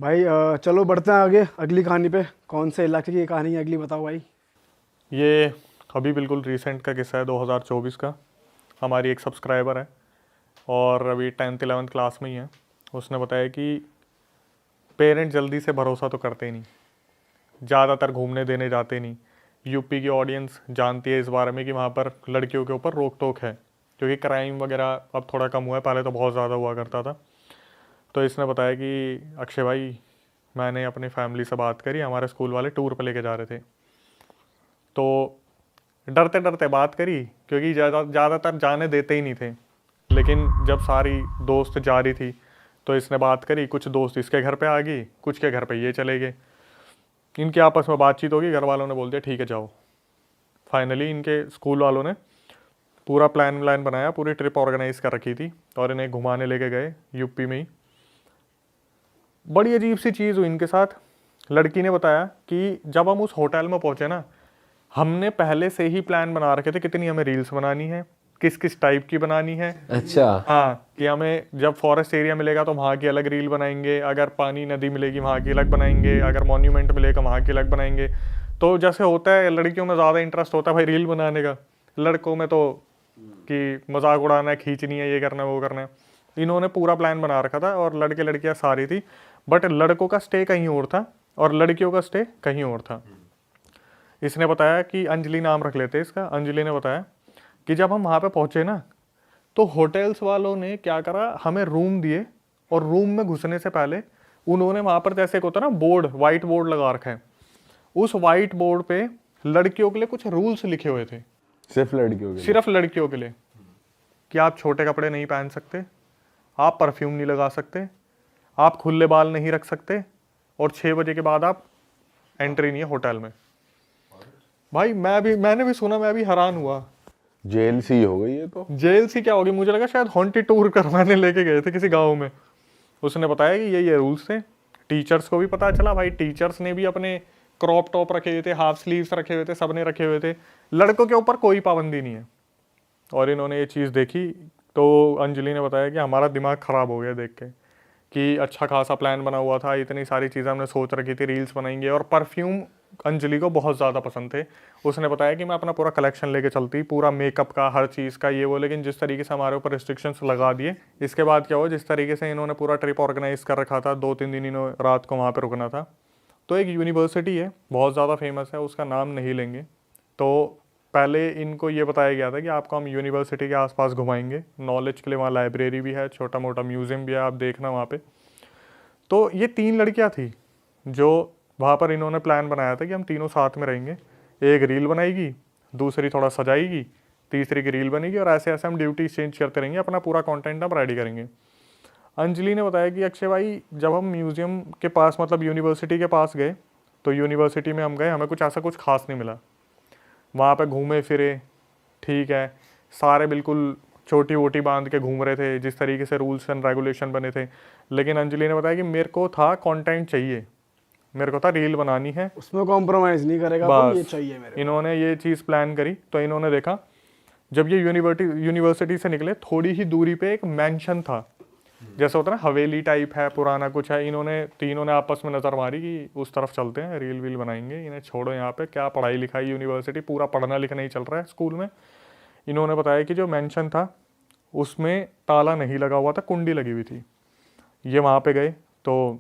भाई चलो बढ़ते हैं आगे अगली कहानी पे। कौन से इलाके की कहानी है अगली, बताओ भाई। ये अभी बिल्कुल रिसेंट का किस्सा है, 2024 का। हमारी एक सब्सक्राइबर है और अभी 10th 11th क्लास में ही है। उसने बताया कि पेरेंट जल्दी से भरोसा तो करते ही नहीं, ज़्यादातर घूमने देने जाते नहीं। यूपी की ऑडियंस जानती है इस बारे में कि वहाँ पर लड़कियों के ऊपर रोक टोक है, क्योंकि क्राइम वगैरह अब थोड़ा कम हुआ है, पहले तो बहुत ज़्यादा हुआ करता था। तो इसने बताया कि अक्षय भाई, मैंने अपनी फैमिली से बात करी, हमारे स्कूल वाले टूर पे लेके जा रहे थे, तो डरते डरते बात करी क्योंकि ज़्यादातर जाने देते ही नहीं थे। लेकिन जब सारी दोस्त जा रही थी तो इसने बात करी, कुछ दोस्त इसके घर पे आ गई, कुछ के घर पे ये चले गए। इनकी आपस में बातचीत होगी, घर वालों ने बोल दिया ठीक है जाओ। फाइनली इनके स्कूल वालों ने पूरा प्लान बनाया, पूरी ट्रिप ऑर्गेनाइज कर रखी थी और इन्हें घुमाने लेके गए यूपी में ही। बड़ी अजीब सी चीज़ हुई इनके साथ। लड़की ने बताया कि जब हम उस होटल में पहुंचे ना, हमने पहले से ही प्लान बना रखे थे कितनी हमें रील्स बनानी है, किस किस टाइप की बनानी है। अच्छा। हाँ, कि हमें जब फॉरेस्ट एरिया मिलेगा तो वहाँ की अलग रील बनाएंगे, अगर पानी नदी मिलेगी वहाँ की अलग बनाएंगे, अगर मॉन्यूमेंट मिलेगा वहाँ की अलग बनाएंगे। तो जैसे होता है लड़कियों में ज़्यादा इंटरेस्ट होता है भाई रील बनाने का, लड़कों में तो कि मजाक उड़ाना है, खींचनी है, ये करना है वो करना है। इन्होंने पूरा प्लान बना रखा था और लड़के लड़कियाँ सारी थी, बट लड़कों का स्टे कहीं और था और लड़कियों का स्टे कहीं और था। इसने बताया कि अंजलि नाम रख लेते इसका। अंजलि ने बताया कि जब हम वहाँ पे पहुँचे ना, तो होटल्स वालों ने क्या करा, हमें रूम दिए और रूम में घुसने से पहले उन्होंने वहाँ पर जैसे एक होता है ना बोर्ड, वाइट बोर्ड लगा रखा है। उस वाइट बोर्ड पे लड़कियों के लिए कुछ रूल्स लिखे हुए थे, सिर्फ लड़कियों के लिए? सिर्फ लड़कियों के लिए, कि आप छोटे कपड़े नहीं पहन सकते, आप परफ्यूम नहीं लगा सकते, आप खुले बाल नहीं रख सकते, और 6 बजे के बाद आप एंट्री नहीं है होटल में। भाई मैंने भी सुना, मैं भी हैरान हुआ। जेल सी हो गई ये तो। जेल सी क्या होगी, मुझे लगा शायद हॉन्टेड टूर करवाने लेके गए थे किसी गांव में। उसने बताया कि ये रूल्स थे। टीचर्स को भी पता चला भाई, टीचर्स ने भी अपने क्रॉप टॉप रखे हुए थे, हाफ स्लीव्स रखे हुए थे, सबने रखे हुए थे। लड़कों के ऊपर कोई पाबंदी नहीं है। और इन्होंने ये चीज़ देखी तो अंजलि ने बताया कि हमारा दिमाग ख़राब हो गया देख के, कि अच्छा खासा प्लान बना हुआ था, इतनी सारी चीज़ें हमने सोच रखी थी, रील्स बनाएंगे। और परफ्यूम अंजलि को बहुत ज़्यादा पसंद थे। उसने बताया कि मैं अपना पूरा कलेक्शन लेके चलती, पूरा मेकअप का, हर चीज़ का, ये वो। लेकिन जिस तरीके से हमारे ऊपर रिस्ट्रिक्शंस लगा दिए, इसके बाद क्या हुआ, जिस तरीके से इन्होंने पूरा ट्रिप ऑर्गेनाइज कर रखा था, 2-3 दिन इन्होंने रात को वहाँ पर रुकना था। तो एक यूनिवर्सिटी है बहुत ज़्यादा फेमस है, उसका नाम नहीं लेंगे। तो पहले इनको ये बताया गया था कि आपको हम यूनिवर्सिटी के आसपास घुमाएंगे नॉलेज के लिए। वहाँ लाइब्रेरी भी है, छोटा मोटा म्यूज़ियम भी है, आप देखना वहाँ पे। तो ये 3 लड़कियाँ थी जो वहाँ पर इन्होंने प्लान बनाया था कि हम तीनों साथ में रहेंगे। एक रील बनाएगी, दूसरी थोड़ा सजाएगी, तीसरी की रील बनेगी, और ऐसे ऐसे हम ड्यूटी चेंज करते रहेंगे, अपना पूरा कंटेंट हम रेडी करेंगे। अंजलि ने बताया कि अक्षय भाई, जब हम म्यूज़ियम के पास, मतलब यूनिवर्सिटी के पास गए, तो यूनिवर्सिटी में हम गए, हमें कुछ ऐसा कुछ खास नहीं मिला। वहाँ पे घूमे फिरे, ठीक है, सारे बिल्कुल छोटी वोटी बांध के घूम रहे थे जिस तरीके से रूल्स एंड रेगुलेशन बने थे। लेकिन अंजलि ने बताया कि मेरे को था कंटेंट चाहिए, मेरे को था रील बनानी है, उसमें कॉम्प्रोमाइज़ नहीं करेगा तो ये बस। चाहिए मेरे को। इन्होंने ये चीज़ प्लान करी। तो इन्होंने देखा, जब ये यूनिवर्सिटी से निकले, थोड़ी ही दूरी पे एक मैंशन था, जैसे होता है ना हवेली टाइप है, पुराना कुछ है। इन्होंने तीनों ने आपस में नज़र मारी कि उस तरफ चलते हैं, रील वील बनाएंगे, इन्हें छोड़ो यहाँ पे, क्या पढ़ाई लिखाई, यूनिवर्सिटी पूरा पढ़ना लिखना ही चल रहा है स्कूल में। इन्होंने बताया कि जो मेंशन था उसमें ताला नहीं लगा हुआ था, कुंडी लगी हुई थी। ये वहाँ पे गए तो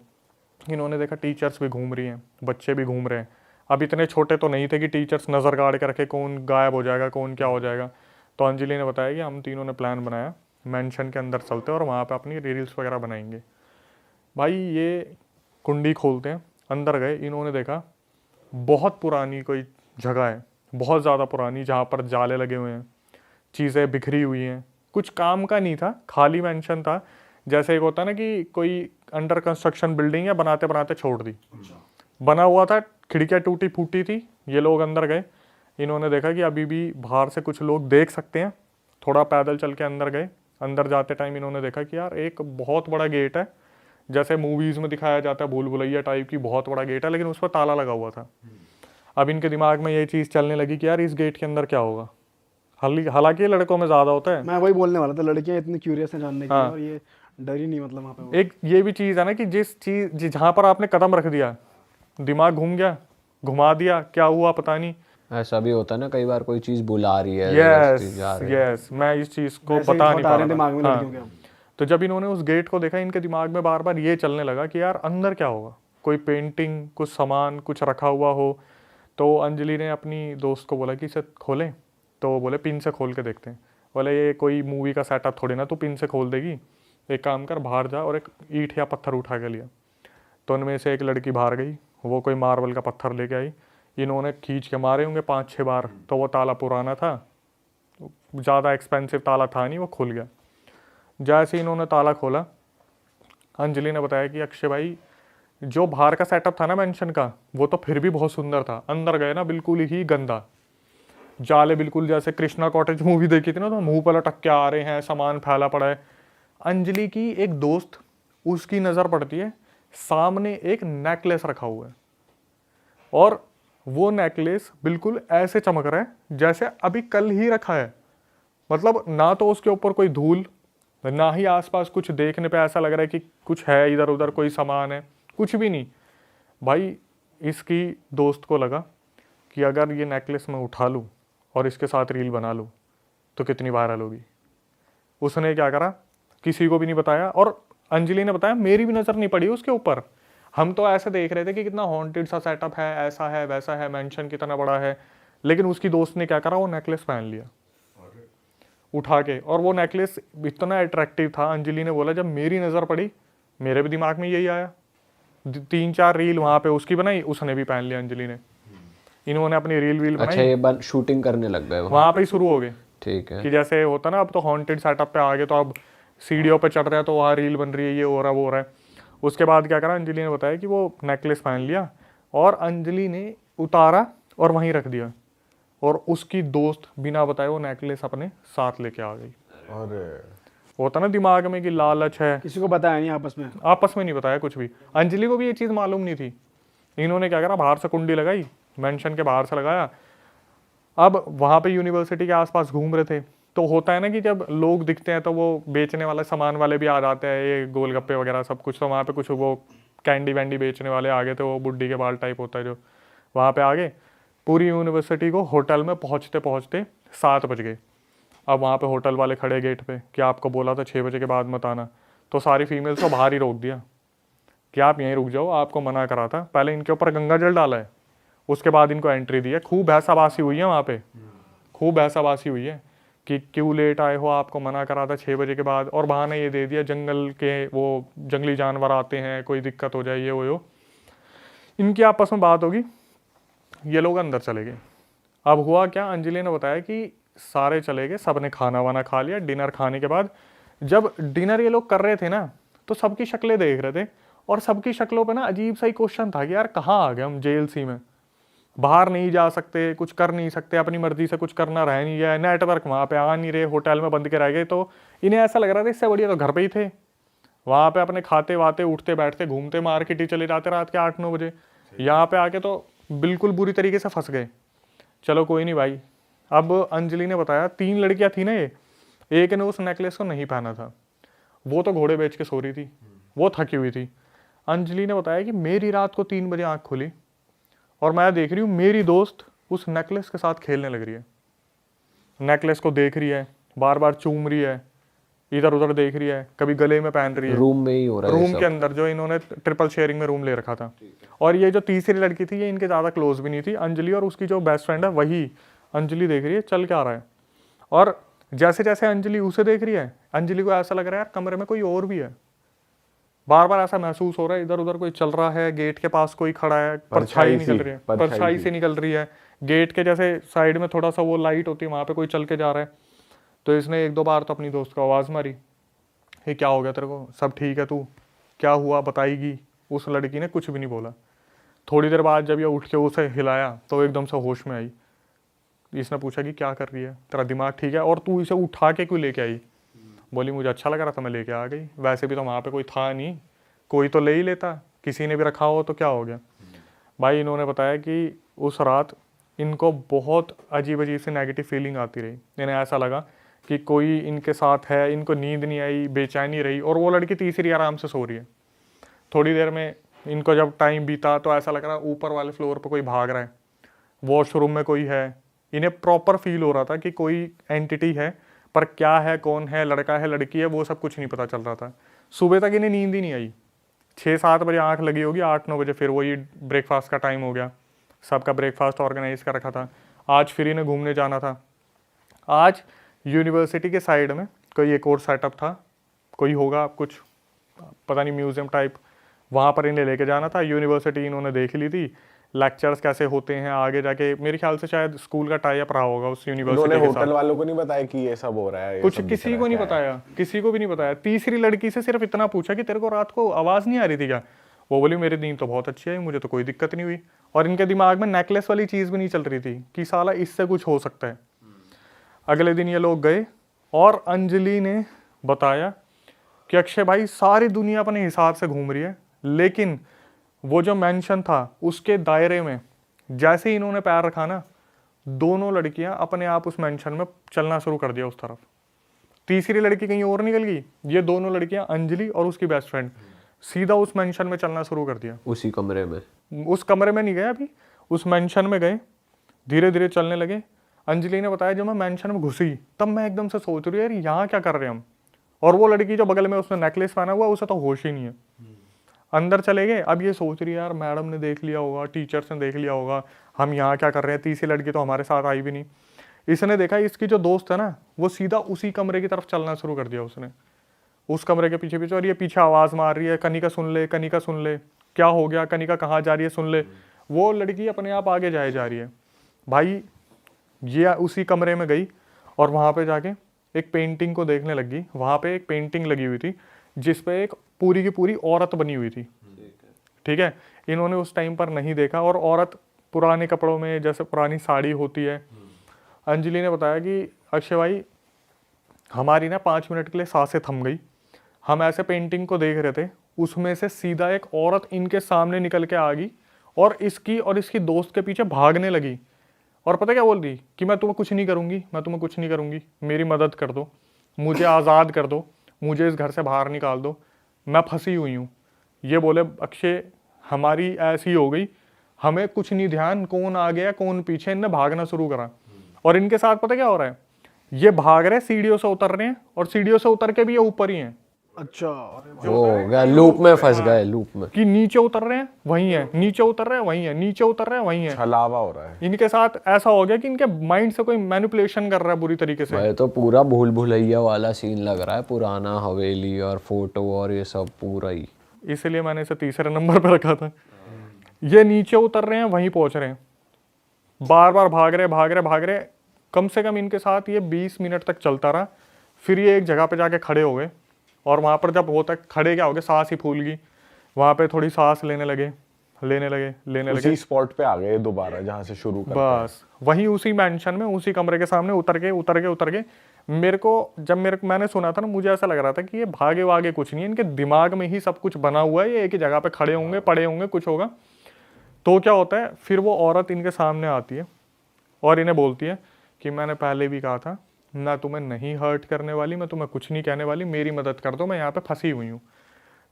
इन्होंने देखा टीचर्स भी घूम रही हैं, बच्चे भी घूम रहे हैं। अब इतने छोटे तो नहीं थे कि टीचर्स नज़र गाड़ के रखे कौन गायब हो जाएगा, कौन क्या हो जाएगा। तो अंजलि ने बताया कि हम तीनों ने प्लान बनाया, मेंशन के अंदर चलते और वहाँ पे अपनी रील्स वगैरह बनाएंगे। भाई ये कुंडी खोलते हैं, अंदर गए, इन्होंने देखा बहुत पुरानी कोई जगह है, बहुत ज़्यादा पुरानी, जहाँ पर जाले लगे हुए हैं, चीज़ें बिखरी हुई हैं, कुछ काम का नहीं था, खाली मेंशन था। जैसे एक होता है ना कि कोई अंडर कंस्ट्रक्शन बिल्डिंग है, बनाते बनाते छोड़ दी, बना हुआ था, खिड़कियाँ टूटी फूटी थी। ये लोग अंदर गए, इन्होंने देखा कि अभी भी बाहर से कुछ लोग देख सकते हैं। थोड़ा पैदल चल के अंदर गए। अंदर जाते टाइम इन्होंने देखा कि यार एक बहुत बड़ा गेट है, जैसे मूवीज़ में दिखाया जाता है भूल भुलैया टाइप की बहुत बड़ा गेट है, लेकिन उस पर ताला लगा हुआ था। अब इनके दिमाग में ये चीज़ चलने लगी कि यार इस गेट के अंदर क्या होगा। हालांकि लड़कों में ज़्यादा होता है। मैं वही बोलने वाला था, लड़कियां इतनी क्यूरियस हैं जानने के लिए, हाँ। और ये डर ही नहीं मतलब वहाँ पे वो। एक ये भी चीज़ है ना कि जहाँ पर आपने कदम रख दिया दिमाग घूम गया, घुमा दिया, क्या हुआ पता नहीं। ऐसा भी होता है ना कई बार, कोई चीज बुला रही है, यस जबरदस्ती जा रही है। यस, मैं इस चीज़ को वैसे ही बता नहीं थॉट पा आ रहा रहे हैं था। दिमाग में हाँ। लड़कियों के अब। तो जब इन्होंने उस गेट को देखा इनके दिमाग में बार बार ये चलने लगा कि यार अंदर क्या होगा, कोई पेंटिंग, कुछ सामान, कुछ रखा हुआ हो। तो अंजलि ने अपनी दोस्त को बोला कि इसे खोलें, तो वो बोले पिन से खोल के देखते हैं। बोले ये कोई मूवी का सेटअप थोड़ी ना तू पिन से खोल देगी, एक काम कर बाहर जा और एक ईंट या पत्थर उठा के लिया। तो उनमें से एक लड़की बाहर गई, वो कोई मार्बल का पत्थर लेके आई, इन्होंने खींच के मारे होंगे 5-6 बार, तो वो ताला पुराना था, ज़्यादा एक्सपेंसिव ताला था नहीं, वो खुल गया। जैसे ही इन्होंने ताला खोला, अंजलि ने बताया कि अक्षय भाई जो बाहर का सेटअप था ना मेंशन का, वो तो फिर भी बहुत सुंदर था, अंदर गए ना बिल्कुल ही गंदा, जाले बिल्कुल जैसे कृष्णा कॉटेज मूवी देखी थी ना, तो मुंह पर लटक के आ रहे हैं, सामान फैला पड़ा है। अंजलि की एक दोस्त, उसकी नज़र पड़ती है, सामने एक नेकलेस रखा हुआ है और वो नेकलेस बिल्कुल ऐसे चमक रहा है जैसे अभी कल ही रखा है। मतलब ना तो उसके ऊपर कोई धूल, ना ही आसपास कुछ देखने पे ऐसा लग रहा है कि कुछ है इधर उधर कोई सामान है, कुछ भी नहीं। भाई इसकी दोस्त को लगा कि अगर ये नेकलेस मैं उठा लूँ और इसके साथ रील बना लूँ तो कितनी वायरल होगी। उसने क्या करा, किसी को भी नहीं बताया, और अंजलि ने बताया मेरी भी नज़र नहीं पड़ी उसके ऊपर। हम तो ऐसे देख रहे थे कि कितना हॉन्टेड सा सेटअप है, ऐसा है वैसा है, मेंशन कितना बड़ा है, लेकिन उसकी दोस्त ने क्या करा, वो नेकलेस पहन लिया उठा के। और वो नेकलेस इतना अट्रैक्टिव था, अंजलि ने बोला जब मेरी नज़र पड़ी मेरे भी दिमाग में यही आया। 3-4 रील वहाँ पे उसकी बनाई, उसने भी पहन लिया अंजलि ने। इन्होंने अपनी रील अच्छा, बनाई, ये शूटिंग करने लग गए वहाँ पे ही शुरू हो गए। ठीक है। कि जैसे होता ना अब तो हॉन्टेड सेटअप पे आ गए, तो अब सीढ़ियों पे चढ़ रहे हैं तो वहाँ रील बन रही है, ये हो रहा वो हो रहा है। उसके बाद क्या करा, अंजलि ने बताया कि वो नेकलेस पहन लिया और अंजलि ने उतारा और वहीं रख दिया, और उसकी दोस्त बिना बताए वो नेकलेस अपने साथ लेके आ गई। अरे होता ना दिमाग में कि लालच है, किसी को बताया नहीं आपस में नहीं बताया कुछ भी। अंजलि को भी ये चीज़ मालूम नहीं थी। इन्होंने क्या करा, बाहर से कुंडी लगाई, मेंशन के बाहर से लगाया। अब वहाँ पे यूनिवर्सिटी के आसपास घूम रहे थे, तो होता है ना कि जब लोग दिखते हैं तो वो बेचने वाले सामान वाले भी आ जाते हैं, ये गोलगप्पे वगैरह सब कुछ। तो वहाँ पे कुछ वो कैंडी वैंडी बेचने वाले आ गए थे, वो बुड्ढी के बाल टाइप होता है जो, वहाँ पे आ गए। पूरी यूनिवर्सिटी को होटल में पहुँचते पहुँचते 7 बज गए। अब वहाँ पे होटल वाले खड़े गेट पे कि आपको बोला था 6 बजे के बाद मत आना। तो सारी फीमेल्स को बाहर ही रोक दिया कि आप यहीं रुक जाओ, आपको मना करा था। पहले इनके ऊपर गंगा जल डाला है, उसके बाद इनको एंट्री दी है। खूब भैंसाबासी हुई है वहाँ पे, खूब भैंसाबासी हुई है कि क्यों लेट आए हो, आपको मना करा था 6 बजे के बाद, और बहाना ये दे दिया जंगल के वो जंगली जानवर आते हैं, कोई दिक्कत हो जाए, ये वो। इनकी आपस में बात होगी, ये लोग अंदर चले गए। अब हुआ क्या, अंजलि ने बताया कि सारे चले गए, सब ने खाना वाना खा लिया। डिनर खाने के बाद जब डिनर ये लोग कर रहे थे ना, तो सबकी शक्लें देख रहे थे, और सबकी शक्लों पे ना अजीब सा ही क्वेश्चन था कि यार कहाँ आ गए हम, जेल सी में, बाहर नहीं जा सकते, कुछ कर नहीं सकते, अपनी मर्जी से कुछ करना रह नहीं गया, नेटवर्क वहाँ पे आ नहीं रहे, होटल में बंद के रह गए। तो इन्हें ऐसा लग रहा था इससे बढ़िया तो घर पे ही थे, वहाँ पे अपने खाते वाते, उठते बैठते, घूमते, मार्केट ही चले जाते रात के 8-9 बजे। यहाँ पे आके तो बिल्कुल बुरी तरीके से फंस गए। चलो कोई नहीं भाई। अब अंजलि ने बताया 3 लड़कियाँ थी ना ये, एक ने उस नेकलेस को नहीं पहना था, वो तो घोड़े बेच के सो रही थी, वो थकी हुई थी। अंजलि ने बताया कि मेरी रात को 3 बजे आँख खुली और मैं देख रही हूँ मेरी दोस्त उस नेकलेस के साथ खेलने लग रही है, नेकलेस को देख रही है, बार बार चूम रही है, इधर उधर देख रही है, कभी गले में पहन रही है। रूम में ही हो रहा है, रूम के अंदर, जो इन्होंने ट्रिपल शेयरिंग में रूम ले रखा था। और ये जो तीसरी लड़की थी, ये इनके ज़्यादा क्लोज भी नहीं थी, अंजलि, और उसकी जो बेस्ट फ्रेंड है वही अंजलि देख रही है चल क्या रहा है। और जैसे जैसे अंजलि उसे देख रही है, अंजलि को ऐसा लग रहा है यार कमरे में कोई और भी है, बार बार ऐसा महसूस हो रहा है इधर उधर कोई चल रहा है, गेट के पास कोई खड़ा है, परछाई निकल रही है, परछाई से निकल रही है, गेट के जैसे साइड में थोड़ा सा वो लाइट होती है, वहाँ पे कोई चल के जा रहा है। तो इसने 1-2 बार तो अपनी दोस्त को आवाज़ मारी, ये क्या हो गया तेरे को, सब ठीक है, तू क्या हुआ बताएगी। उस लड़की ने कुछ भी नहीं बोला। थोड़ी देर बाद जब ये उठ के उसे हिलाया तो एकदम से होश में आई। इसने पूछा कि क्या कर रही है, तेरा दिमाग ठीक है, और तू इसे उठा के क्यों लेके आई। बोली मुझे अच्छा लग रहा था, मैं लेके आ गई, वैसे भी तो वहाँ पे कोई था नहीं, कोई तो ले ही लेता, किसी ने भी रखा हो तो क्या हो गया। भाई इन्होंने बताया कि उस रात इनको बहुत अजीब अजीब सी नेगेटिव फीलिंग आती रही। इन्हें ऐसा लगा कि कोई इनके साथ है, इनको नींद नहीं आई, बेचैनी रही, और वो लड़की तीसरी आराम से सो रही है। थोड़ी देर में इनको जब टाइम बीता तो ऐसा लग रहा है ऊपर वाले फ्लोर पर कोई भाग रहा है, वॉशरूम में कोई है। इन्हें प्रॉपर फील हो रहा था कि कोई एंटिटी है, पर क्या है, कौन है, लड़का है, लड़की है, वो सब कुछ नहीं पता चल रहा था। सुबह तक इन्हें नींद ही नहीं आई। 6-7 बजे आंख लगी होगी, 8-9 बजे फिर वही ब्रेकफास्ट का टाइम हो गया। सबका ब्रेकफास्ट ऑर्गेनाइज कर रखा था। आज फिर इन्हें घूमने जाना था। आज यूनिवर्सिटी के साइड में कोई एक और सेटअप था, कोई होगा कुछ पता नहीं, म्यूजियम टाइप, वहाँ पर इन्हें लेके जाना था। यूनिवर्सिटी इन्होंने देख ली थी, लेक्चर्स कैसे होते हैं आगे जाके। मेरे ख्याल से शायद स्कूल का टाई अप रहा होगा उस यूनिवर्सिटी उन्होंने के साथ। होटल वालों को नहीं बताया कि ये सब हो रहा है, ये कुछ सब दिख किसी रहा को है, नहीं क्या है? बताया, किसी को भी नहीं बताया। तीसरी लड़की से सिर्फ इतना पूछा कि तेरे को रात को आवाज़ नहीं आ रही थी क्या? वो बोली मेरी नींद तो बहुत अच्छी है, मुझे तो कोई दिक्कत नहीं हुई। और इनके दिमाग में नेकलेस वाली चीज़ भी नहीं चल रही थी कि साला इससे कुछ हो सकता है। अगले दिन ये लोग गए और अंजलि ने बताया कि अक्षय भाई सारी दुनिया अपने हिसाब से घूम रही है, लेकिन वो जो मेंशन था उसके दायरे में जैसे ही इन्होंने पैर रखा ना, दोनों लड़कियां अपने आप उस मेंशन में चलना शुरू कर दिया उस तरफ। तीसरी लड़की कहीं और निकल गई, ये दोनों लड़कियां अंजलि और उसकी बेस्ट फ्रेंड सीधा उस मेंशन में चलना शुरू कर दिया। उसी कमरे में, उस कमरे में नहीं गए अभी, उस मेंशन में गए, धीरे धीरे चलने लगे। अंजलि ने बताया जब मैं मेंशन में घुसी तब मैं एकदम से सोच रही यार यहाँ क्या कर रहे हैं हम। और वो लड़की जो बगल में उसने नेकलेस पहना हुआ उसे तो होश ही नहीं है। अंदर चले गए, अब ये सोच रही है यार मैडम ने देख लिया होगा, टीचर्स ने देख लिया होगा, हम यहाँ क्या कर रहे हैं। तीसरी लड़की तो हमारे साथ आई भी नहीं। इसने देखा इसकी जो दोस्त है ना वो सीधा उसी कमरे की तरफ चलना शुरू कर दिया उसने, उस कमरे के पीछे पीछे। और ये पीछे आवाज़ मार रही है, कनिका सुन ले, कनिका सुन ले, क्या हो गया, कनिका कहाँ जा रही है, सुन ले। वो लड़की अपने आप आगे जाए जा रही है। भाई ये उसी कमरे में गई और वहाँ पे जाके एक पेंटिंग को देखने लगी। वहाँ पे एक पेंटिंग लगी हुई थी जिस पे एक पूरी की पूरी औरत बनी हुई थी। ठीक है, इन्होंने उस टाइम पर नहीं देखा, और औरत पुराने कपड़ों में, जैसे पुरानी साड़ी होती है। अंजलि ने बताया कि अक्षय भाई हमारी ना 5 मिनट के लिए सांसें थम गई। हम ऐसे पेंटिंग को देख रहे थे, उसमें से सीधा एक औरत इनके सामने निकल के आ गई और इसकी दोस्त के पीछे भागने लगी। और पता क्या बोल रही कि मैं तुम्हें कुछ नहीं करूँगी, मैं तुम्हें कुछ नहीं करूँगी, मेरी मदद कर दो, मुझे आज़ाद कर दो, मुझे इस घर से बाहर निकाल दो, मैं फंसी हुई हूँ। ये बोले अक्षय हमारी ऐसी हो गई, हमें कुछ नहीं ध्यान कौन आ गया कौन पीछे, इनने भागना शुरू करा। और इनके साथ पता क्या हो रहा है, ये भाग रहे सीढ़ियों से उतर रहे हैं और सीढ़ियों से उतर के भी ये ऊपर ही हैं। अच्छा, अरे वो हो गया लूप में फंस गए, लूप में। कि नीचे उतर रहे हैं वहीं है, नीचे उतर रहे हैं वहीं है, नीचे उतर रहे हैं वहीं है। छलावा हो रहा है इनके साथ ऐसा हो गया कि इनके माइंड से कोई मैनिपुलेशन कर रहा है बुरी तरीके से। भाई तो पूरा भूल भुलैया वाला सीन लग रहा है, पुराना हवेली और फोटो और ये सब पूरा ही। इसलिए मैंने इसे तीसरे नंबर पर रखा था। ये नीचे उतर रहे हैं वहीं पहुंच रहे हैं, बार बार भाग रहे। कम से कम इनके साथ ये 20 मिनट तक चलता रहा। फिर ये एक जगह पे जाके खड़े हो गए, और वहाँ पर जब होता खड़े क्या हो गए, सांस ही फूल गई। वहाँ पे थोड़ी सांस लेने लगे। उसी स्पॉट पे आ गए दोबारा जहाँ से शुरू करते हैं। बस वहीं उसी मेंशन में, उसी कमरे के सामने उतर के मेरे को मैंने सुना था ना, मुझे ऐसा लग रहा था कि ये भागे वागे कुछ नहीं है, इनके दिमाग में ही सब कुछ बना हुआ है। ये एक ही जगह पे खड़े होंगे, पड़े होंगे, कुछ होगा। तो क्या होता है, फिर वो औरत इनके सामने आती है और इन्हें बोलती है कि मैंने पहले भी कहा था, मैं तुम्हें नहीं हर्ट करने वाली, मैं तुम्हें कुछ नहीं कहने वाली, मेरी मदद कर दो, मैं यहाँ पे फंसी हुई हूँ।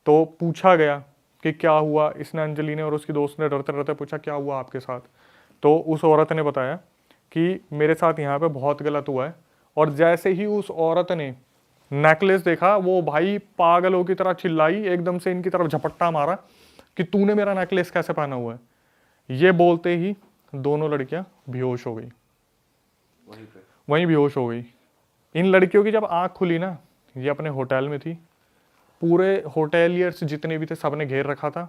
तो पूछा गया कि क्या हुआ, इसने, अंजलि ने और उसकी दोस्त ने डरते डरते पूछा क्या हुआ आपके साथ। तो उस औरत ने बताया कि मेरे साथ यहाँ पे बहुत गलत हुआ है। और जैसे ही उस औरत ने नेकलेस देखा, वो भाई पागलों की तरह चिल्लाई, एकदम से इनकी तरफ झपट्टा मारा कि तूने मेरा नेकलेस कैसे पहना हुआ है। ये बोलते ही दोनों लड़कियां बेहोश हो गई, वहीं बेहोश हो गई। इन लड़कियों की जब आंख खुली ना, ये अपने होटल में थी। पूरे होटेलियर्स जितने भी थे सब ने घेर रखा था,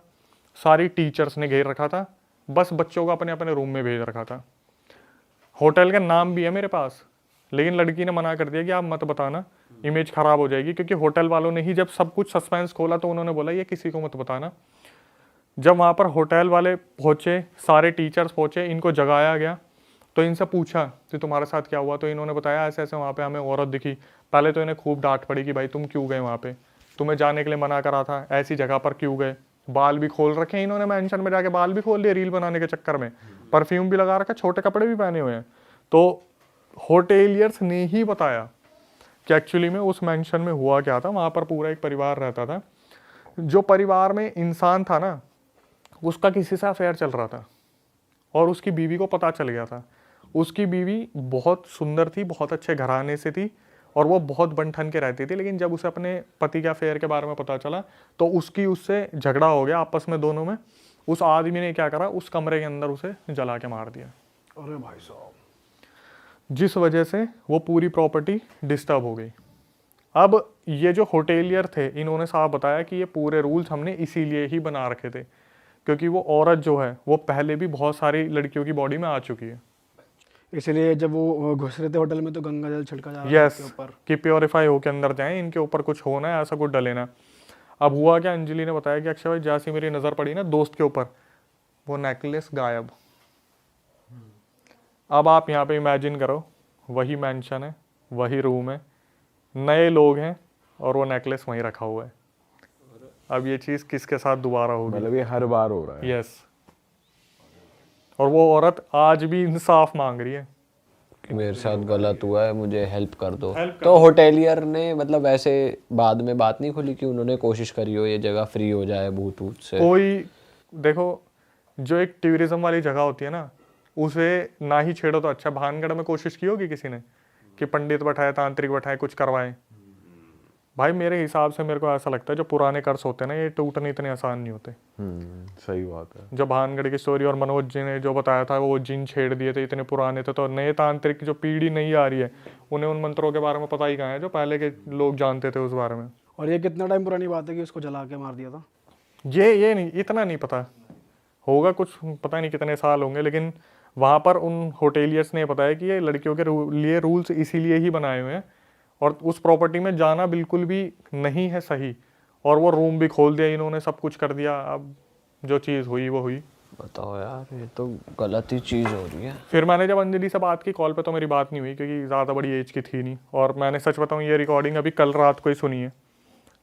सारी टीचर्स ने घेर रखा था, बस बच्चों को अपने अपने रूम में भेज रखा था। होटल का नाम भी है मेरे पास, लेकिन लड़की ने मना कर दिया कि आप मत बताना, इमेज खराब हो जाएगी। क्योंकि होटल वालों ने ही जब सब कुछ सस्पेंस खोला तो उन्होंने बोला ये किसी को मत बताना। जब वहाँ पर होटल वाले पहुँचे, सारे टीचर्स पहुँचे, इनको जगाया गया तो इनसे पूछा कि तुम्हारे साथ क्या हुआ। तो इन्होंने बताया ऐसे ऐसे वहाँ पे हमें औरत दिखी। पहले तो इन्हें खूब डांट पड़ी कि भाई तुम क्यों गए वहाँ पे, तुम्हें जाने के लिए मना करा था, ऐसी जगह पर क्यों गए। बाल भी खोल रखे हैं इन्होंने, मेंशन में जाके बाल भी खोल लिए रील बनाने के चक्कर में, परफ्यूम भी लगा रखा, छोटे कपड़े भी पहने हुए हैं। तो होटेलियर्स ने ही बताया कि एक्चुअली में उस मेंशन में हुआ क्या था। वहाँ पर पूरा एक परिवार रहता था। जो परिवार में इंसान था ना, उसका किसी से अफेयर चल रहा था और उसकी बीवी को पता चल गया था। उसकी बीवी बहुत सुंदर थी, बहुत अच्छे घराने से थी और वो बहुत बन ठन के रहती थी। लेकिन जब उसे अपने पति के अफेयर के बारे में पता चला तो उससे झगड़ा हो गया आपस में दोनों में। उस आदमी ने क्या करा, उस कमरे के अंदर उसे जला के मार दिया। अरे भाई साहब, जिस वजह से वो पूरी प्रॉपर्टी डिस्टर्ब हो गई। अब ये जो होटेलियर थे, इन्होंने साफ बताया कि ये पूरे रूल्स हमने इसीलिए ही बना रखे थे क्योंकि वो औरत जो है वो पहले भी बहुत सारी लड़कियों की बॉडी में आ चुकी है। इसलिए जब वो घुस रहे थे होटल में तो गंगा जल छिड़का जा रहा था यस, उनके ऊपर। कि प्योरीफाई होके अंदर जाएं, इनके ऊपर कुछ होना है, ऐसा कुछ डलेना। अब हुआ क्या, अंजलि ने बताया कि अक्षय भाई जैसी मेरी नज़र पड़ी ना दोस्त के ऊपर, वो नेकलेस गायब। अब आप यहाँ पे इमेजिन करो, वही मेंशन है, वही रूम है, नए लोग हैं और वो नेकलेस वहीं रखा हुआ है। अब ये चीज़ किसके साथ दोबारा होगी? मतलब ये हर बार हो रहा है। यस। और वो औरत आज भी इंसाफ मांग रही है कि मेरे साथ गलत हुआ है, मुझे हेल्प कर दो। Help कर तो होटेलियर ने मतलब ऐसे बाद में बात नहीं खुली कि उन्होंने कोशिश करी हो ये जगह फ्री हो जाए भूत वूत से? कोई देखो, जो एक टूरिज्म वाली जगह होती है ना, उसे ना ही छेड़ो तो अच्छा। भानगढ़ में कोशिश की होगी किसी ने कि पंडित बैठाए, तांत्रिक बैठाए, कुछ करवाएं। भाई मेरे हिसाब से मेरे को ऐसा लगता है जो पुराने कर्स होते हैं ना, ये टूटने इतने आसान नहीं होते। सही बात है। जो भानगढ़ की स्टोरी और मनोज जी ने जो बताया था, वो जिन छेड़ दिए थे, इतने पुराने थे। तो नए तांत्रिक जो पीढ़ी नहीं आ रही है, उन्हें उन मंत्रों के बारे में पता ही कहाँ है जो पहले के लोग जानते थे उस बारे में। और ये कितना टाइम पुरानी बात है कि उसको जला के मार दिया था? ये नहीं, इतना नहीं पता होगा, कुछ पता नहीं कितने साल होंगे। लेकिन वहाँ पर उन होटेलियर्स ने बताया कि ये लड़कियों के लिए रूल्स इसीलिए ही बनाए हुए हैं और उस प्रॉपर्टी में जाना बिल्कुल भी नहीं है सही। और वो रूम भी खोल दिया इन्होंने, सब कुछ कर दिया। अब जो चीज़ हुई वो हुई। बताओ यार, ये तो गलत ही चीज़ हो रही है। फिर मैंने जब अंजलि से बात की, कॉल पे तो मेरी बात नहीं हुई क्योंकि ज़्यादा बड़ी एज की थी नहीं। और मैंने सच बताऊँ, ये रिकॉर्डिंग अभी कल रात को ही सुनी है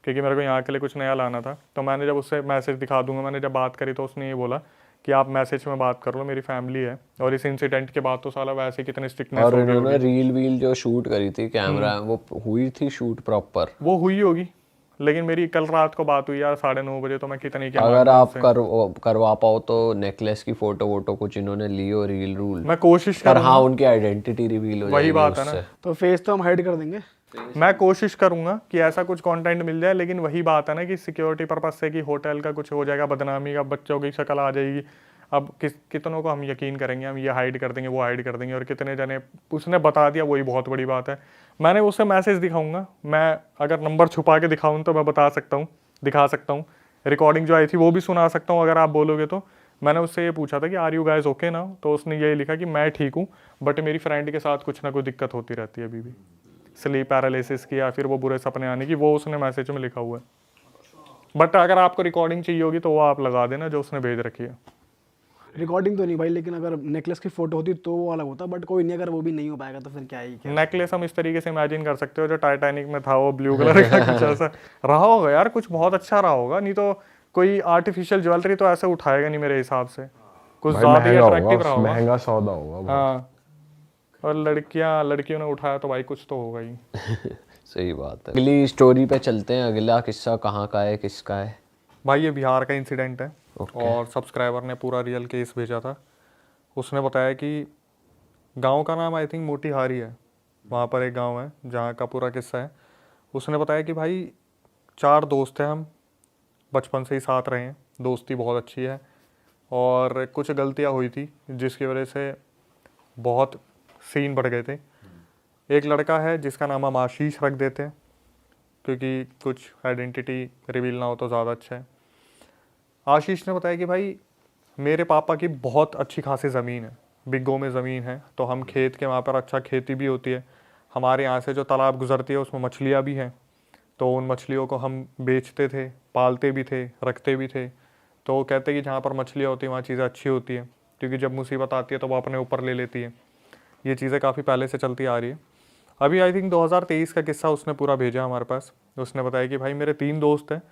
क्योंकि मेरे को यहाँ के लिए कुछ नया लाना था। तो मैंने जब उससे मैसेज दिखा दूंगा, मैंने जब बात करी तो उसने ये बोला कि आप मैसेज में बात कर लो, मेरी फैमिली है। और इस इंसिडेंट के बाद तो साला वैसे कितने स्ट्रिक्टनेस और हो गई उन्होंने होगी। रील वील जो शूट करी थी कैमरा, वो हुई थी शूट प्रॉपर? वो हुई होगी, लेकिन मेरी कल रात को बात हुई यार 9:30 बजे। तो मैं कितनी क्या अगर आप करवा पाओ तो नेकलेस की फोटो वोटो कुछ इन्होंने ली हो, रील रूल। मैं कोशिश पर करूंगा। हाँ, उनकी आइडेंटिटी रिवील हो वही जाएगी बात है उससे। ना। तो फेस तो हम हाइड कर देंगे। मैं कोशिश करूंगा कि ऐसा कुछ कंटेंट मिल जाए। लेकिन वही बात है ना कि सिक्योरिटी पर्पज से कि होटल का कुछ हो जाएगा, बदनामी का, बच्चों की शक्ल आ जाएगी। अब कितनों को हम यकीन करेंगे, हम ये हाइड कर देंगे, वो हाइड कर देंगे। और कितने जने उसने बता दिया, वही बहुत बड़ी बात है। मैंने उससे मैसेज दिखाऊंगा, मैं अगर नंबर छुपा के दिखाऊं तो मैं बता सकता हूँ, दिखा सकता हूँ। रिकॉर्डिंग जो आई थी वो भी सुना सकता हूँ अगर आप बोलोगे तो। मैंने उससे ये पूछा था कि आर यू गाइज ओके ना, तो उसने यही लिखा कि मैं ठीक हूँ बट मेरी फ्रेंड के साथ कुछ ना कुछ दिक्कत होती रहती है अभी भी, स्लीप पैरालिसिस की या फिर वो बुरे सपने आने की, वो उसने मैसेज में लिखा हुआ है। बट अगर आपको रिकॉर्डिंग चाहिए होगी तो वो आप लगा देना जो उसने भेज रखी है। रिकॉर्डिंग तो नहीं भाई, लेकिन अगर नेकलेस की फोटो होती तो वो अलग होता। बट कोई नहीं, अगर वो भी नहीं हो पाएगा तो फिर क्या ही क्या। नेकलेस हम इस तरीके से इमेजिन कर सकते हो जो टाइटैनिक में था, वो ब्लू कलर का कुछ ऐसा रहा होगा यार, कुछ बहुत अच्छा रहा होगा। नहीं तो कोई आर्टिफिशियल ज्वेलरी तो ऐसे उठाएगा नहीं मेरे हिसाब से, कुछ भाई ज्यादा ही महंगा अट्रैक्टिव रहा होगा, होगा। महंगा सौदा होगा बहुत। हाँ, और लड़कियों ने उठाया तो भाई कुछ तो होगा ही। सही बात है। अगली स्टोरी पे चलते हैं। अगला किस्सा कहाँ का है, किसका है? भाई ये बिहार का इंसिडेंट है। Okay. और सब्सक्राइबर ने पूरा रियल केस भेजा था। उसने बताया कि गांव का नाम आई थिंक मोतीहारी है, वहाँ पर एक गांव है जहाँ का पूरा किस्सा है। उसने बताया कि भाई 4 दोस्त हैं, हम बचपन से ही साथ रहे हैं, दोस्ती बहुत अच्छी है। और कुछ गलतियाँ हुई थी जिसकी वजह से बहुत सीन बढ़ गए थे। एक लड़का है जिसका नाम हम आशीष रख देते हैं क्योंकि कुछ आइडेंटिटी रिवील ना हो तो ज़्यादा अच्छा है। आशीष ने बताया कि भाई मेरे पापा की बहुत अच्छी खासी ज़मीन है, बिग्गों में ज़मीन है, तो हम खेत के वहाँ पर अच्छा खेती भी होती है। हमारे यहाँ से जो तालाब गुजरती है उसमें मछलियाँ भी हैं, तो उन मछलियों को हम बेचते थे, पालते भी थे, रखते भी थे। तो वो कहते हैं कि जहाँ पर मछलियाँ होती हैं वहाँ चीज़ें अच्छी होती हैं क्योंकि जब मुसीबत आती है तो वो अपने ऊपर ले लेती है। ये चीज़ें काफ़ी पहले से चलती आ रही है। अभी आई थिंक 2023 का किस्सा उसने पूरा भेजा हमारे पास। उसने बताया कि भाई मेरे 3 दोस्त हैं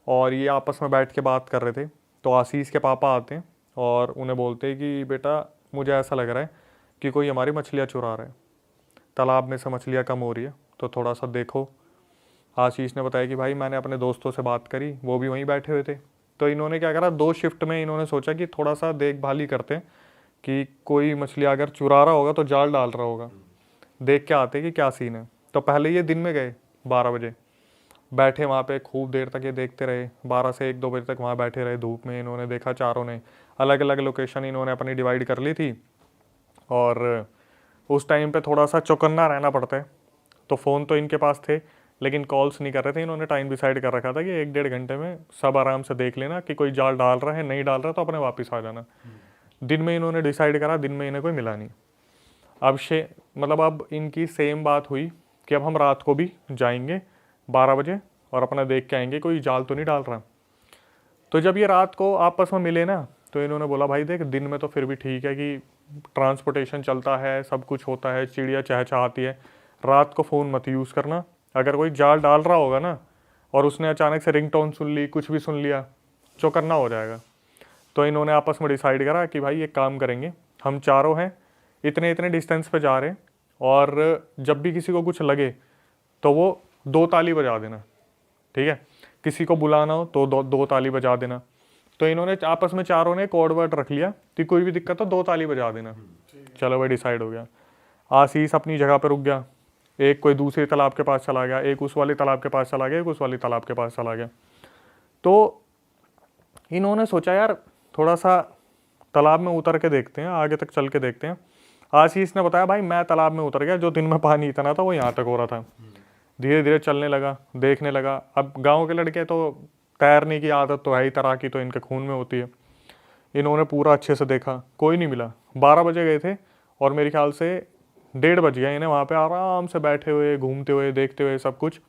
और ये आपस में बैठ के बात कर रहे थे। तो आशीष के पापा आते हैं और उन्हें बोलते हैं कि बेटा मुझे ऐसा लग रहा है कि कोई हमारी मछलियाँ चुरा रहा है, तालाब में से मछलियाँ कम हो रही है। तो थोड़ा सा देखो। आशीष ने बताया कि भाई मैंने अपने दोस्तों से बात करी, वो भी वहीं बैठे हुए थे। तो इन्होंने क्या करा, 2 शिफ्ट में इन्होंने सोचा कि थोड़ा सा देखभाल ही करते हैं कि कोई मछली अगर चुरा रहा होगा तो जाल डाल रहा होगा, देख के आते कि क्या सीन है। तो पहले ये दिन में गए 12 बजे, बैठे वहाँ पे खूब देर तक ये देखते रहे, 12 से 1-2 बजे तक वहाँ बैठे रहे धूप में। इन्होंने देखा, चारों ने अलग अलग लोकेशन इन्होंने अपनी डिवाइड कर ली थी। और उस टाइम पे थोड़ा सा चौकन्ना रहना पड़ता है, तो फ़ोन तो इनके पास थे लेकिन कॉल्स नहीं कर रहे थे। इन्होंने टाइम डिसाइड कर रखा था कि 1-1.5 घंटे में सब आराम से देख लेना कि कोई जाल डाल रहा है, नहीं डाल रहा तो अपने वापस आ जाना। दिन में इन्होंने डिसाइड करा, दिन में इन्हें कोई मिला नहीं। अब इनकी सेम बात हुई कि अब हम रात को भी जाएंगे 12 बजे और अपना देख के आएंगे कोई जाल तो नहीं डाल रहा। तो जब ये रात को आपस में मिले ना, तो इन्होंने बोला भाई देख, दिन में तो फिर भी ठीक है कि ट्रांसपोर्टेशन चलता है, सब कुछ होता है, चिड़िया चहचहाती है, रात को फ़ोन मत यूज़ करना। अगर कोई जाल डाल रहा होगा ना और उसने अचानक से रिंगटोन सुन ली, कुछ भी सुन लिया, चौकन्ना हो जाएगा। तो इन्होंने आपस में डिसाइड करा कि भाई एक काम करेंगे, हम चारों हैं, इतने इतने डिस्टेंस पे जा रहे हैं, और जब भी किसी को कुछ लगे तो वो 2 ताली बजा देना, ठीक है। किसी को बुलाना हो तो 2 ताली बजा देना। तो इन्होंने आपस में चारों ने कोड वर्ड रख लिया कि कोई भी दिक्कत हो 2 ताली बजा देना। चलो भाई डिसाइड हो गया। आशीष अपनी जगह पर रुक गया, एक कोई दूसरे तालाब के पास चला गया, एक उस वाले तालाब के पास चला गया, एक उस वाले तालाब के पास चला गया। तो इन्होंने सोचा यार थोड़ा सा तालाब में उतर के देखते हैं, आगे तक चल के देखते हैं। आशीष ने बताया भाई मैं तालाब में उतर गया, जो दिन में पानी इतना था वो यहाँ तक हो रहा था। धीरे धीरे चलने लगा, देखने लगा। अब गाँव के लड़के तो तैरने की आदत तो है ही, तैराकी तो इनके खून में होती है। इन्होंने पूरा अच्छे से देखा, कोई नहीं मिला। 12 बजे गए थे और मेरे ख्याल से 1:30 बज गया इन्हें वहाँ पे आराम से बैठे हुए, घूमते हुए, देखते हुए सब कुछ।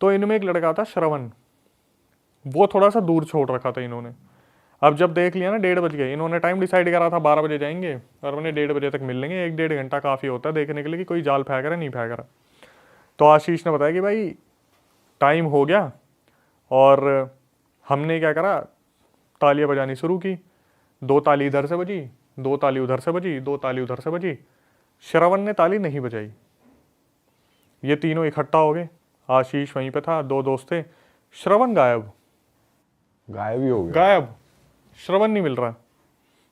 तो इनमें एक लड़का था श्रवण, वो थोड़ा सा दूर छोड़ रखा था इन्होंने। अब जब देख लिया ना 1:30 बज गए, इन्होंने टाइम डिसाइड करा था 12 बजे जाएंगे और उन्हें 1:30 बजे तक मिल लेंगे। 1-1.5 घंटा काफ़ी होता है देखने के लिए कि कोई जाल फेंक रहा है नहीं फेंक रहा। तो आशीष ने बताया कि भाई टाइम हो गया, और हमने क्या करा, तालियां बजानी शुरू की। 2 ताली इधर से बजी, 2 ताली उधर से बजी, 2 ताली उधर से बजी। श्रवण ने ताली नहीं बजाई। ये तीनों इकट्ठा हो गए, आशीष वहीं पे था, 2 दोस्त थे, श्रवण गायब ही हो गया। गायब, श्रवण नहीं मिल रहा।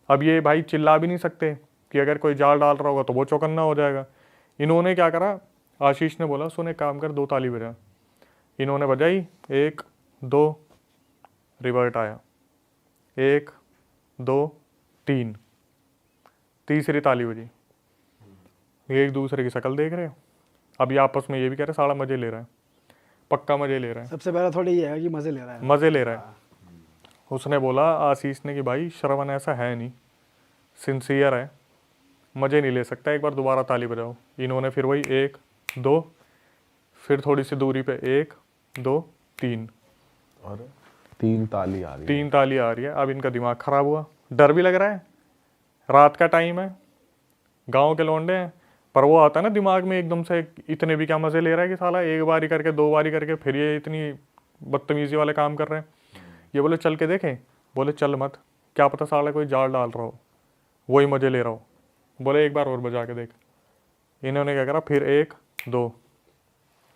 अब ये भाई चिल्ला भी नहीं सकते कि अगर कोई जाल डाल रहा होगा तो वो चौकन्ना हो जाएगा। इन्होंने क्या करा, आशीष ने बोला सुन एक काम कर, 2 ताली बजा। इन्होंने बजाई, 1 2, रिवर्ट आया, 1 2 3, तीसरी ताली बजी। एक दूसरे की शक्ल देख रहे हो। अब ये आपस में ये भी कह रहे साला मजे ले रहा है, पक्का मजे ले रहा है। सबसे पहला थोड़ा ये है कि मजे ले रहा है, मजे ले रहा है। उसने बोला आशीष ने कि भाई श्रवण ऐसा है नहीं, सिंसियर है, मजे नहीं ले सकता, एक बार दोबारा ताली बजाओ। इन्होंने फिर वही 1 2, फिर थोड़ी सी दूरी पे 1 2 3, और 3 ताली आ रही है। 3 ताली आ रही है। अब इनका दिमाग खराब हुआ, डर भी लग रहा है, रात का टाइम है, गांव के लौंडे हैं, पर वो आता है ना दिमाग में एकदम से, इतने भी क्या मजे ले रहा है कि साला एक बारी करके 2 बारी करके फिर ये इतनी बदतमीजी वाले काम कर रहे हैं। ये बोले चल के देखें, बोले चल मत, क्या पता साला कोई जाल डाल रहा हो, वही मजे ले रहा हो। बोले एक बार और बजा के देख। इन्होंने क्या करा, फिर 1 2,